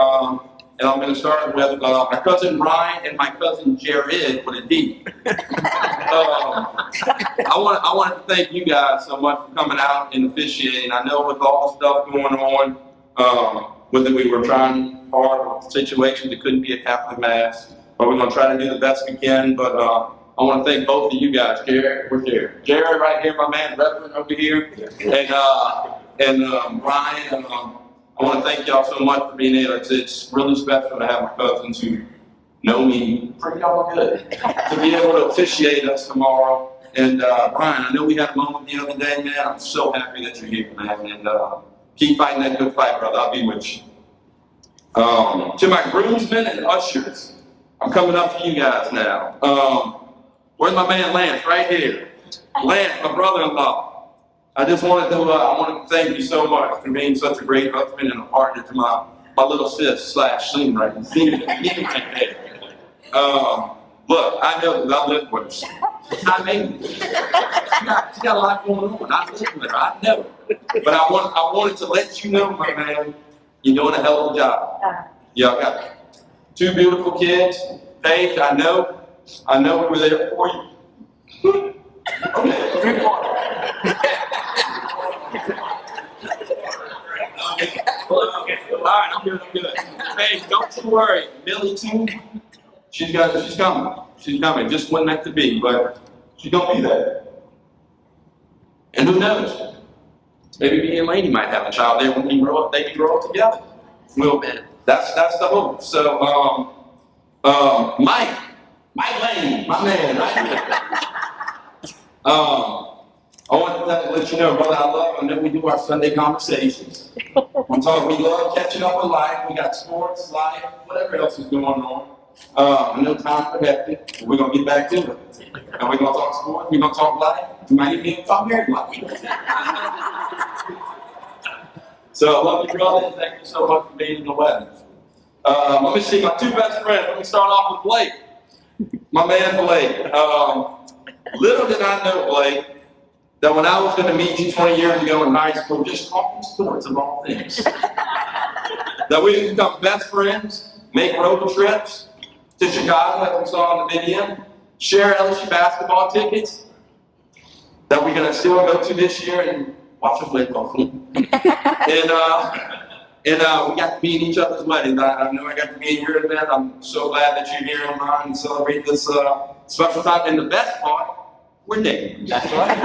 And I'm going to start with my cousin Brian and my cousin Jared with a D. I want to thank you guys so much for coming out and officiating. I know with all the stuff going on, whether we were trying hard with situations, it couldn't be a Catholic Mass, but we're going to try to do the best we can. But I want to thank both of you guys. Jared, where's Jared? Jared right here, my man, Reverend over here, and Brian. I want to thank y'all so much for being here. It's really special to have my cousins who know me pretty all good to be able to officiate us tomorrow. And Brian, I know we had a moment the other day, man. I'm so happy that you're here, man. And keep fighting that good fight, brother. I'll be with you. To my groomsmen and ushers, I'm coming up to you guys now. Where's my man Lance? Right here. Lance, my brother-in-law. I just wanted to thank you so much for being such a great husband and a partner to my little sis / senior. Look, I know that I live with her. I mean, she got a lot going on. I live with her. I know. But I wanted to let you know, my man, you're doing a hell of a job. Y'all got 2 beautiful kids. Paige, I know we were there for you. Okay, 3 more. All right, I'm good. Hey, don't you worry. Millie too. She's coming. She's coming. Just wasn't meant to be, but she's gonna be there. And who knows? Maybe me and Lady might have a child there when we grow up. They can grow up together. Well, that's the hope. So, Mike Lane, my man, right? I want to let you know, brother, I know we do our Sunday conversations. We love catching up with life. We got sports, life, whatever else is going on. I know times are hectic, but we're going to get back to it. And we're going to talk sports, we're going to talk life, we might even talk married life. So I love you, brother, and thank you so much for being in the wedding. Let me see, my 2 best friends. Let me start off with Blake. My man, Blake. Little did I know, Blake, that when I was going to meet you 20 years ago in high school, just talking sports of all things, that we would become best friends, make road trips to Chicago, like we saw in the video, share LSU basketball tickets, that we're going to still go to this year and watch a football team. And we got to be in each other's weddings. I know I got to be in your event. I'm so glad that you're here on mine and celebrate this special time. And the best part, we're dating. That's right.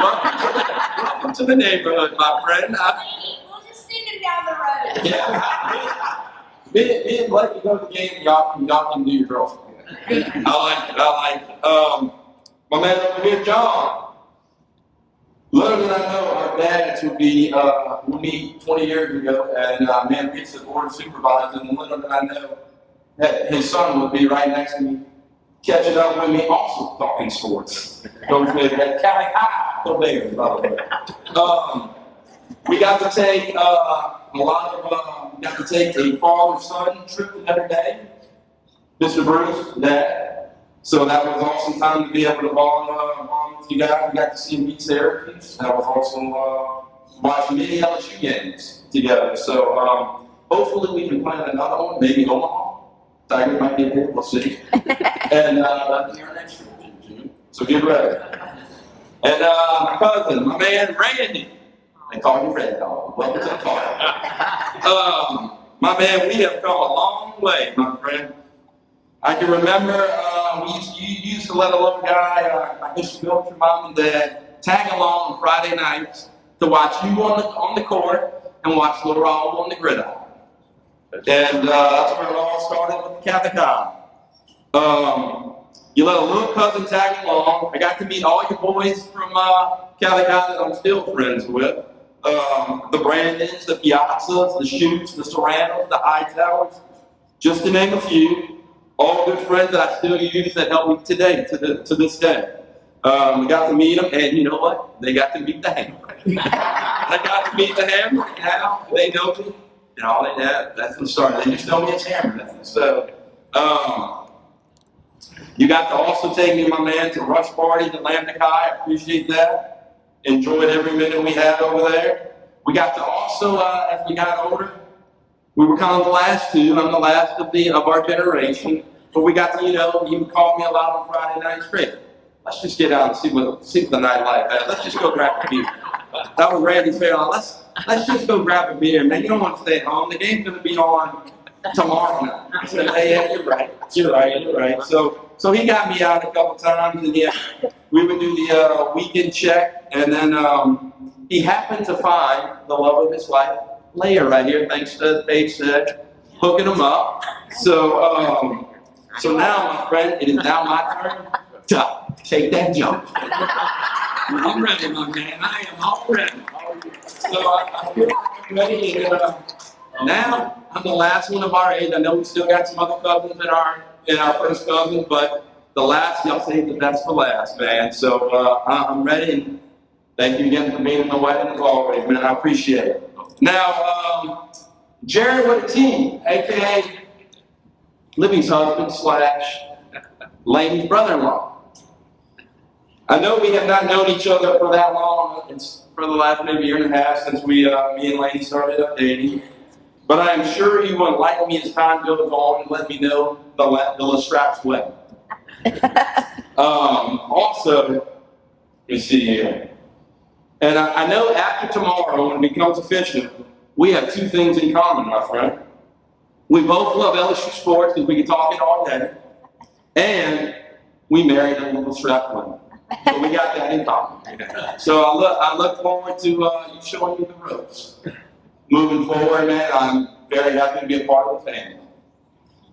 Welcome to the neighborhood, my friend. We'll just send him down the road. Yeah. Me and Blake, you go to the game, y'all can do your girls. I like it. My man over here, John. Little did I know our dads would be with me 20 years ago, and man, he's the board supervisor, and little did I know that his son would be right next to me, catching up with me, also talking sports. Goes with that Cali High, the Bears, by the way. We got to take a father-son trip the other day. Mr. Bruce, Dad. So that was awesome time to be able to bond with you guys. We got to see him meet Syracuse. That was awesome watching many LSU games together. So hopefully we can plan another one, maybe Omaha. Tiger might be here, we'll see. And that'll be our next trip. So get ready. And my cousin, my man Randy. They call you Red Dog. Welcome to the party. My man, we have come a long way, my friend. I can remember you used to let a little guy, I guess you built your mom and dad, tag along on Friday nights to watch you on the court and watch little Raul on the gridiron. And that's where it all started with the Catholic High. You let a little cousin tag along. I got to meet all your boys from Catholic High that I'm still friends with. The Brandons, the Piazzas, the Shoots, the Serranos, the Hightowers, just to name a few. All good friends that I still use that help me today, to this day. We got to meet them, and you know what? They got to meet the Hammer. I got to meet the Hammer, and now they know me. And all they have, that's the start. They just know me as Hammer. So, you got to also take me, my man, to Rush Party at Atlantic High. I appreciate that. Enjoyed every minute we had over there. We got to also, as we got older, we were kind of the last two. I'm the last of our generation. But we got to, you would call me a lot on Friday nights. Great. Let's just get out and see what the nightlife has. Let's just go grab a beer. That was Randy's favorite. Let's just go grab a beer, man. You don't want to stay at home. The game's going to be on tomorrow night. I said, hey, yeah, you're right. So So he got me out a couple times, and yeah, we would do the weekend check, and then he happened to find the love of his life, Leah, right here, thanks to Paige said, hooking him up. So, so now, my friend, it is now my turn to take that jump. I'm ready, my man. I am all ready. So I feel like I'm ready. And, now I'm the last one of our age. I know we still got some other cousins in our first cousins, but the last, y'all saved the best for last, man. So I'm ready. And thank you again for being in the wedding as always, man. I appreciate it. Now, Jared with a team, aka Libby's husband / Lane's brother-in-law. I know we have not known each other for that long. It's for the last maybe year and a half since me and Lane started up dating. But I am sure you will enlighten me as time goes on and let me know the Lestrap's wedding. Also, let me see here. And I know after tomorrow, when it becomes official, we have two things in common, my friend. We both love LSU sports because we can talk it all day. And we married a little strap woman. So we got that in common. So I look forward to you showing me the ropes. Moving forward, man, I'm very happy to be a part of the family.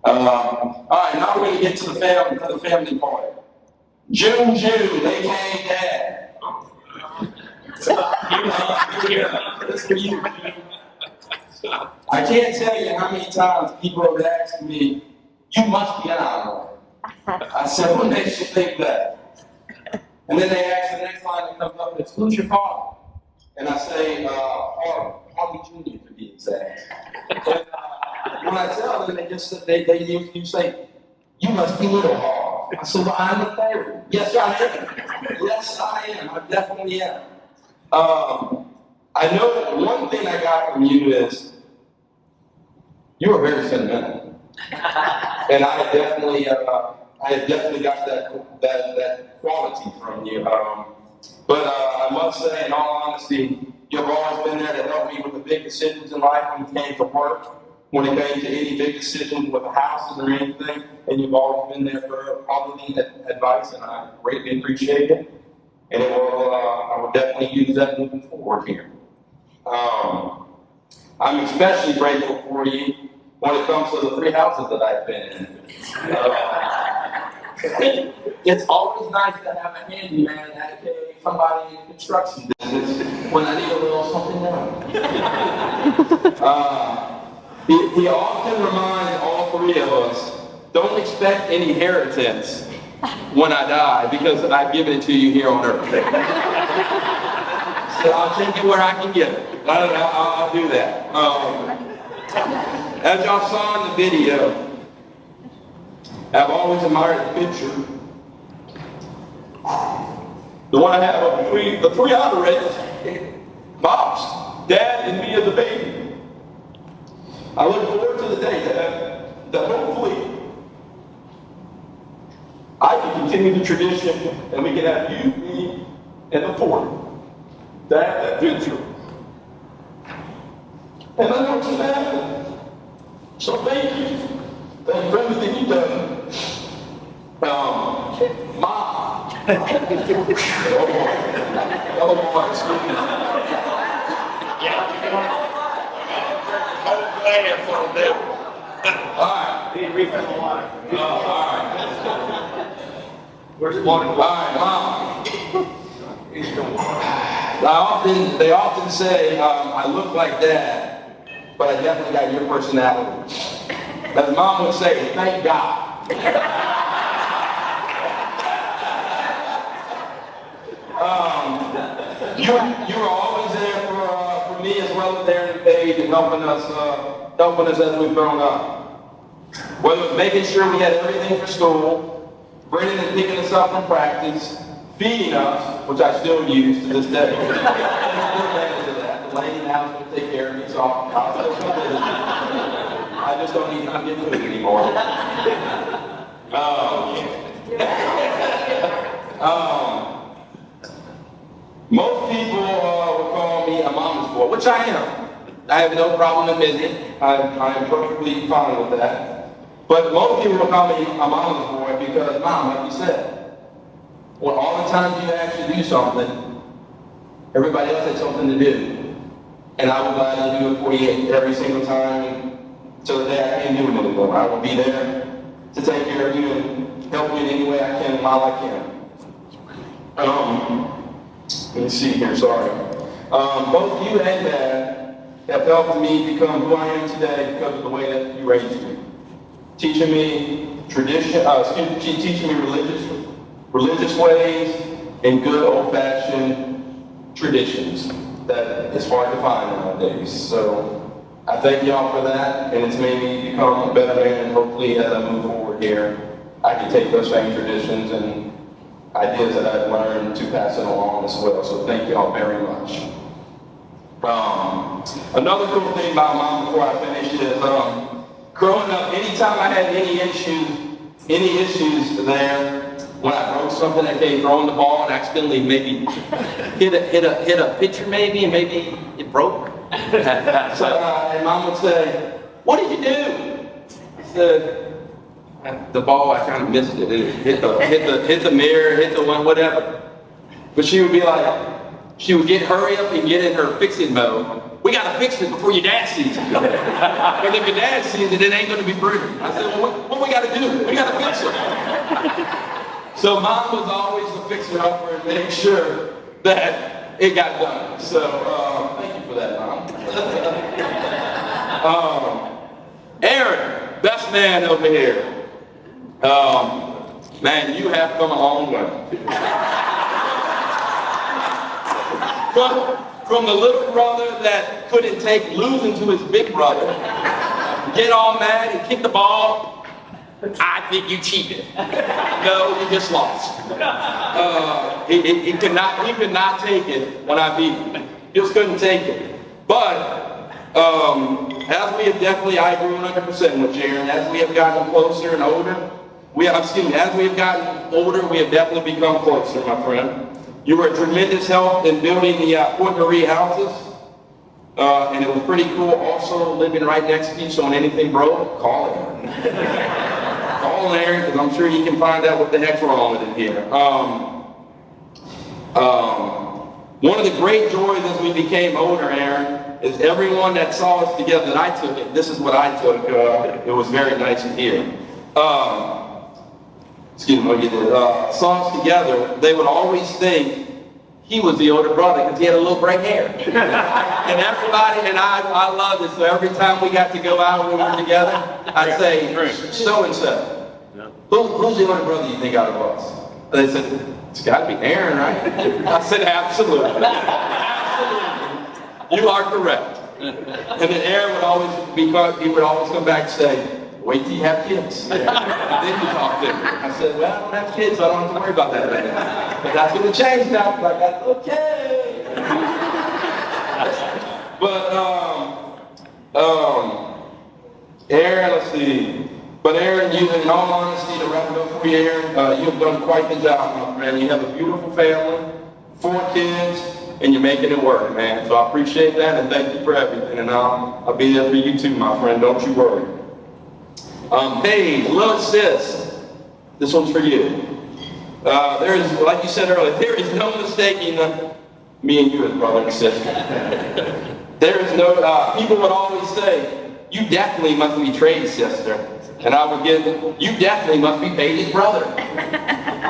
All right, now we're going to get to the family part. June, aka Dad. This for you. I can't tell you how many times people have asked me, "You must be an honor." I said, "What makes you think that?" And then they ask the next line that comes up, it's, "Who's your father?" And I say, Harvey Jr. to be exact. And, when I tell them, they just you say, "You must be little Harvey." I said, "Well, I'm the third." Yes, I am. Yes, I am. I definitely am. I know that one thing I got from you is you are very sentimental, and I have definitely got that quality from you. But I must say, in all honesty, you've always been there to help me with the big decisions in life when it came to work, when it came to any big decisions with the houses or anything, and you've always been there for quality advice, and I greatly appreciate it. And I will definitely use that moving forward here. I'm especially grateful for you when it comes to the 3 houses that I've been in. It's always nice to have a handyman, aka somebody in the construction business, when I need a little something done. He often reminds all 3 of us, don't expect any inheritance when I die, because I've given it to you here on earth. So I'll take it where I can get it. I'll do that. As y'all saw in the video, I've always admired the picture. The one I have of the 3 honorees, Pops, Dad, and me as a baby. I look forward to the day that hopefully I can continue the tradition and we can have you, me, and the 4 to have that venture. And I know what's happening. So thank you. Thank you for everything you've done. Mom. Oh boy, excuse me. All right. All right. Where's water? All right, Mom. They often say I look like Dad, but I definitely got your personality. As Mom would say, thank God. You were always there for me as well as Aaron and Paige, and helping us as we've grown up. Whether it was making sure we had everything for school, bringing and picking us up from practice, feeding us, which I still use to this day. I'm still managing that. The lady now is going to take care of me, so I'll still come visit. I just don't need to get food anymore. Most people would call me a mama's boy, which I am. I have no problem admitting it. I am perfectly fine with that. But most people will call me a mama's boy because Mom, like you said, well, all the times you actually do something, everybody else had something to do. And I would gladly do it for you every single time till the day I can't do it anymore. I will be there to take care of you and help you in any way I can while I can. Let me see here, sorry. Both you and Dad have helped me become who I am today because of the way that you raised me. Teaching me teaching me religious ways and good old-fashioned traditions that is hard to find nowadays. So I thank y'all for that, and it's made me become a better man, and hopefully as I move forward here, I can take those same traditions and ideas that I've learned to pass it along as well. So thank y'all very much. Another cool thing about Mom before I finish is growing up, anytime I had any issues there, when I broke something, I came throwing the ball and accidentally maybe hit a pitcher maybe, and maybe it broke. So and Mom would say, "What did you do?" I said, "The ball, I kind of missed it. It hit the mirror, hit the one, whatever." But she would be like, she would hurry up and get in her fixing mode. "We gotta fix it before your dad sees it. Because if your dad sees it, it ain't gonna be pretty." I said, "Well, what we gotta do? We gotta fix it." So Mom was always the fixer-upper and made sure that it got done. So thank you for that, Mom. Aaron, best man over here. Man, you have come a long way. From the little brother that couldn't take losing to his big brother, get all mad and kick the ball. "I think you cheated." "No, you just lost." He could not take it when I beat him. He just couldn't take it. But as we have definitely, I agree 100% with Jaron. As we have gotten closer and older, as we have gotten older, we have definitely become closer, my friend. You were a tremendous help in building the Point Marie houses. And it was pretty cool also living right next to you, so when anything broke, call him. Call Aaron, because I'm sure he can find out what the heck's wrong with it here. One of the great joys as we became older, Aaron, is everyone that saw us together, and I took it, this is what I took, it was very nice to hear. Saw us together, they would always think he was the older brother because he had a little gray hair. And everybody, and I loved it, so every time we got to go out when we were together, I'd say, "So-and-so, who's the older brother you think out of us?" And they said, "It's got to be Aaron, right?" I said, "Absolutely. Absolutely. You are correct." And then Aaron would always come back and say, "Wait till you have kids. Then you talk to me." I said, "Well, I don't have kids, so I don't have to worry about that right now." But that's going to change now, because I got okay. But, Aaron, let's see. But Aaron, you, in all honesty, to wrap it up for you, Aaron, you've done quite the job, my friend. You have a beautiful family, 4 kids, and you're making it work, man. So I appreciate that, and thank you for everything. And I'll be there for you too, my friend. Don't you worry. Hey, little sis, this one's for you. There is, like you said earlier, there is no mistaking me and you as brother and sister. There is no, people would always say, "You definitely must be Trey's sister." And I would give, "You definitely must be Page's brother."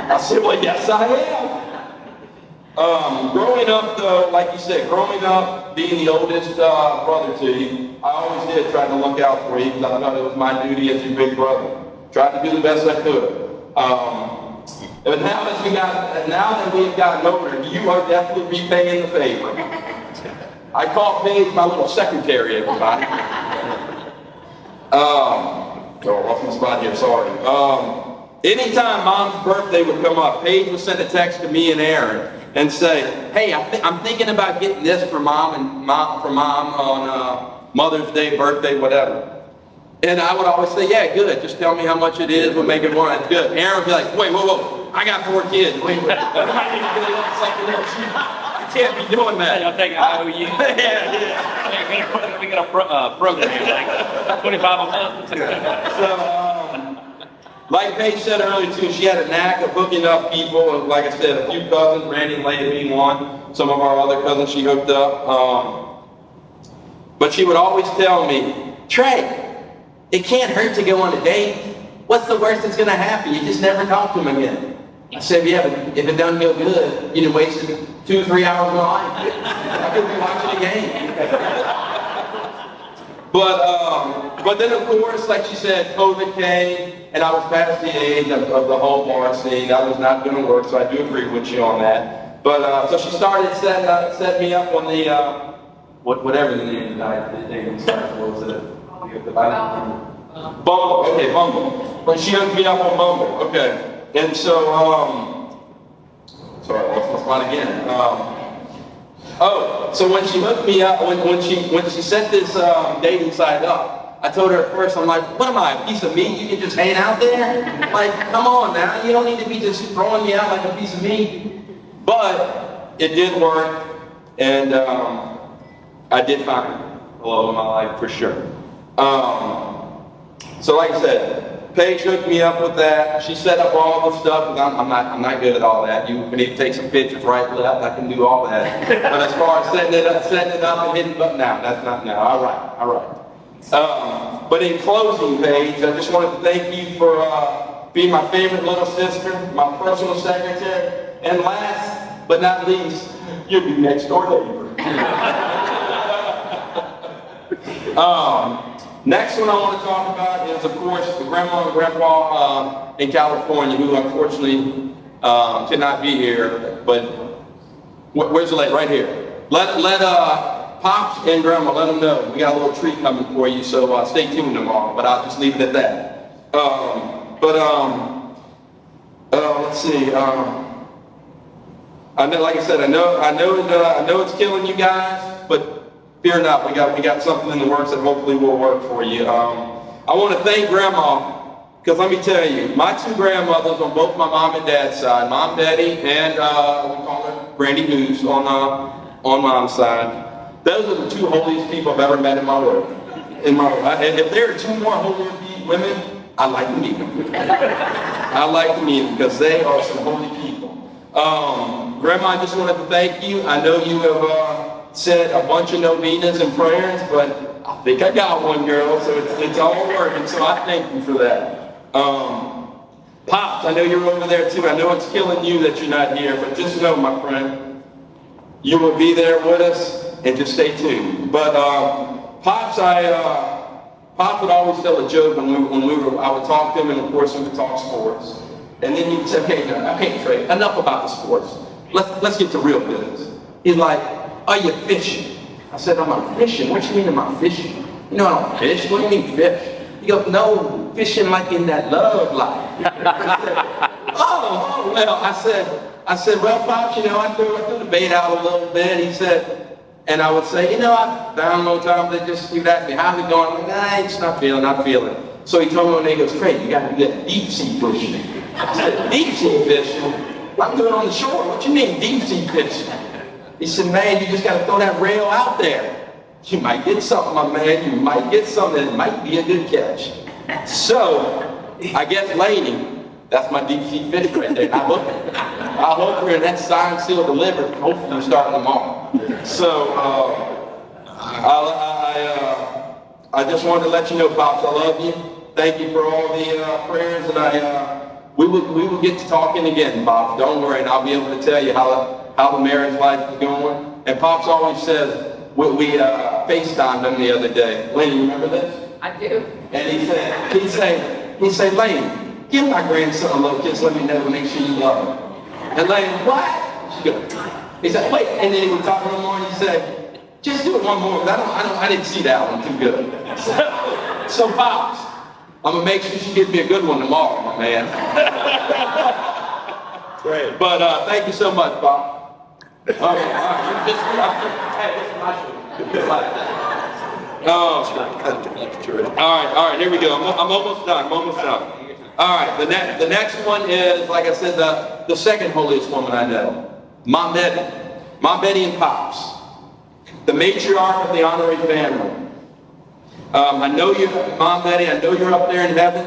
I said, "Well, yes, I am." Growing up, though, like you said, being the oldest brother to you, I always did try to look out for you because I thought it was my duty as your big brother. Tried to do the best I could. But now that we have gotten older, you are definitely repaying the favor. I call Paige my little secretary, everybody. Off the spot here, sorry. Anytime Mom's birthday would come up, Paige would send a text to me and Aaron and say, "Hey, I'm thinking about getting this for Mom on Mother's Day, birthday, whatever." And I would always say, "Yeah, good. Just tell me how much it is. We'll make it one. It's good." Aaron would be like, "Wait, whoa. I got 4 kids. Wait. I need to get something else. I can't be doing that." I'll take an IOU. Yeah. We got a program, like 25 a month. Like Paige said earlier too, she had a knack of hooking up people. Like I said, a few cousins, Randy and Lady being one. Some of our other cousins she hooked up. But she would always tell me, Trey, it can't hurt to go on a date. What's the worst that's gonna happen? You just never talk to him again. I said, yeah, but if it doesn't feel good, you done wasted 2 or 3 hours of my life. I could be watching a game. But then of course, like she said, COVID came, and I was past the age of the whole bar scene. That was not going to work, so I do agree with you on that. But so she started setting me up on the whatever the name of the night they started was Bumble. Okay, Bumble. But she hooked me up on Bumble. Okay, and so sorry, what's my spot again? So when she hooked me up, when she set this dating site up, I told her at first, I'm like, what am I, a piece of meat? You can just hang out there? Like, come on now, you don't need to be just throwing me out like a piece of meat. But it did work, and I did find the love of my life for sure. So like I said, Paige hooked me up with that. She set up all the stuff, because I'm not good at all that. You need to take some pictures, right, left, I can do all that. But as far as setting it up and hitting the button, now, that's not now. All right. But in closing, Paige, I just wanted to thank you for being my favorite little sister, my personal secretary, and last but not least, you'll be next door neighbor. Next one I want to talk about is, of course, the grandma and grandpa in California who unfortunately cannot be here. But where's the lady? Right here. Let Pops and Grandma, let them know. We got a little treat coming for you, so stay tuned tomorrow. But I'll just leave it at that. Let's see. I know, like I said, I know it's killing you guys, but fear not, we got something in the works that hopefully will work for you. I want to thank Grandma, because let me tell you, my 2 grandmothers on both my mom and dad's side, Mom Betty and we call her Granny Goose on Mom's side. Those are the 2 holiest people I've ever met in my life. And if there are 2 more holier women, I'd like to meet them. I like to meet them because they are some holy people. Grandma, I just wanted to thank you. I know you have said a bunch of novenas and prayers, but I think I got one, girl, so it's all working, so I thank you for that. Pops, I know you're over there too. I know it's killing you that you're not here, but just know, my friend, you will be there with us, and just stay tuned. But Pops, Pop would always tell a joke when I would talk to him, and of course we would talk sports. And then he'd say, okay, Trey, enough about the sports. Let's get to real business. He's like, are you fishing? I said, am I fishing? What you mean am I fishing? You know I don't fish. What do you mean fish? He goes, no, fishing like in that love life. I said, oh, well, I said, well, Pops, you know, I threw the bait out a little bit. He said, and I would say, you know, I found no time to just, he'd ask me, how's it going? I'm like, nah, it's not feeling. So he told me one day, he goes, Craig, you got to do that deep sea fishing. I said, deep sea fishing? I'm doing it on the shore. What you mean deep sea fishing? He said, man, you just got to throw that rail out there. You might get something, my man. You might get something. It might be a good catch. So, I guess, lady, that's my deep sea fish right there. I hope you're in that signed, seal, delivered. Hopefully you start tomorrow. So, I just wanted to let you know, Pops, I love you. Thank you for all the prayers, and we will get to talking again, Pops. Don't worry, and I'll be able to tell you how the marriage life is going. And Pops always says, we FaceTimed him the other day. Lane, you remember this? I do. And he said, Lane, give my grandson a little kiss, let me know, make sure you love him. And Lane, what? She goes, he said, wait, and then he would talk to him more, and he said, just do it one more, because I didn't see that one too good. So Pops, I'm gonna make sure she gives me a good one tomorrow, my man. Great. But thank you so much, Pop. Hey, this is my show. All right, here we go. I'm almost done. All right, the next one is, like I said, the second holiest woman I know, Mom Betty and Pops, the matriarch of the honorary family. I know you, Mom Betty, I know you're up there in heaven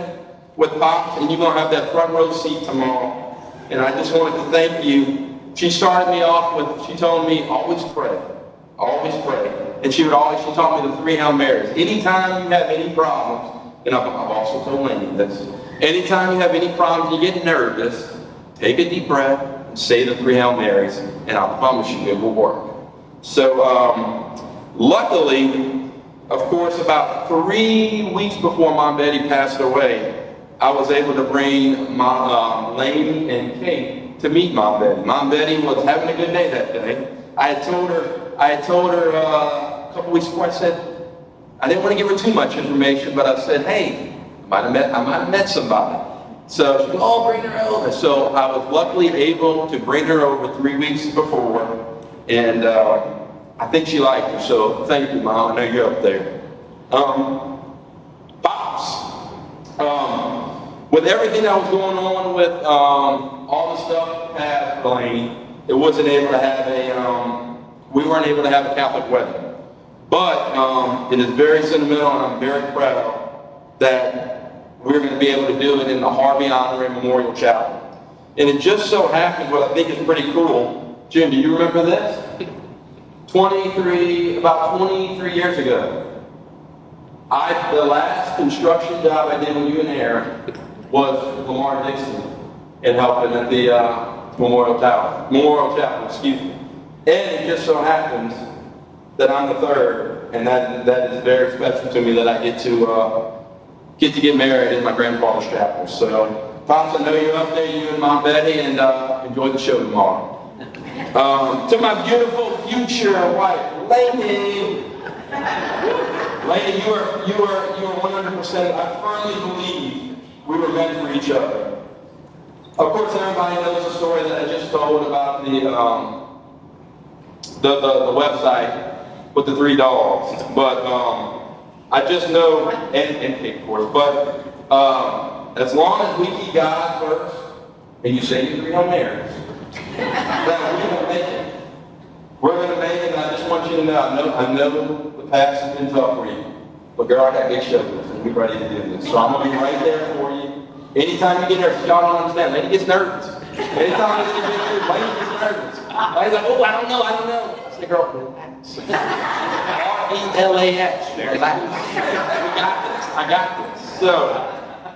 with Pops, and you're going to have that front row seat tomorrow. And I just wanted to thank you. She started me off with, she told me, always pray. Always pray. And she taught me the 3 Hail Marys. Anytime you have any problems, and I've also told Laney this, anytime you have any problems, you get nervous, take a deep breath and say the 3 Hail Marys, and I promise you it will work. So, luckily, of course, about 3 weeks before Mom Betty passed away, I was able to bring Laney and Kate to meet Mom Betty. Mom Betty was having a good day that day. I had told her a couple weeks before, I said, I didn't want to give her too much information, but I said, hey, I might have met somebody. So she said, oh, bring her over. So I was luckily able to bring her over 3 weeks before, and I think she liked her, so thank you, Mom. I know you're up there. Pops. With everything that was going on with all the stuff past Laney, we weren't able to have a Catholic wedding. But it is very sentimental, and I'm very proud that we're going to be able to do it in the Harvey Honorary Memorial Chapel. And it just so happens, what I think is pretty cool, Jim, do you remember this? About 23 years ago, the last construction job I did with you and Aaron was Lamar Dixon and helping at the Memorial Chapel, excuse me. And it just so happens that I'm the third, and that is very special to me that I get to get married in my grandfather's chapel. So, Pops, I know you're up there, you and Mom Betty, and enjoy the show tomorrow. To my beautiful future wife, Laney. Laney, you are 100%. I firmly believe we were meant for each other. Of course, everybody knows the story that I just told about the website with the 3 dogs. But I just know, and Kate, of course, but as long as we keep God first, and you say your 3 Hail Marys, that we're going to make it. We're going to make it, and I just want you to know, I know the past has been tough for you, but girl, I got big shoulders, and we're ready to do this. So I'm going to be right there for you. Anytime you get nervous, y'all don't understand, Lady gets nervous. Anytime you get nervous, Lady gets nervous. Lady's like, oh, I don't know. I say, girl, relax. R-E-L-A-X, relax. We got this, I got this. So,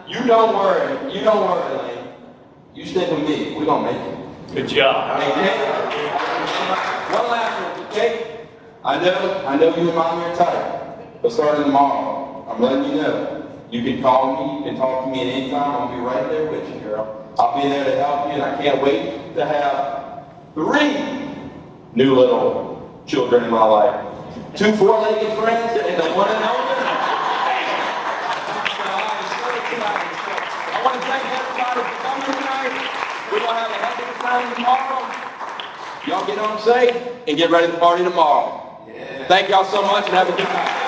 you don't worry, Lady. You stick with me, we're going to make it. Good job. Hey, Kate, one last one, Kate. I know you and Mom are tired, but starting tomorrow, I'm letting you know. You can call me, you can talk to me at any time. I'll be right there with you, girl. I'll be there to help you, and I can't wait to have 3 new little children in my life. 2 4-legged friends, and the one and only. I want to thank everybody for coming tonight. We're going to have a heck of a time tomorrow. Y'all get home safe and get ready to party tomorrow. Yeah. Thank y'all so much, and have a good night.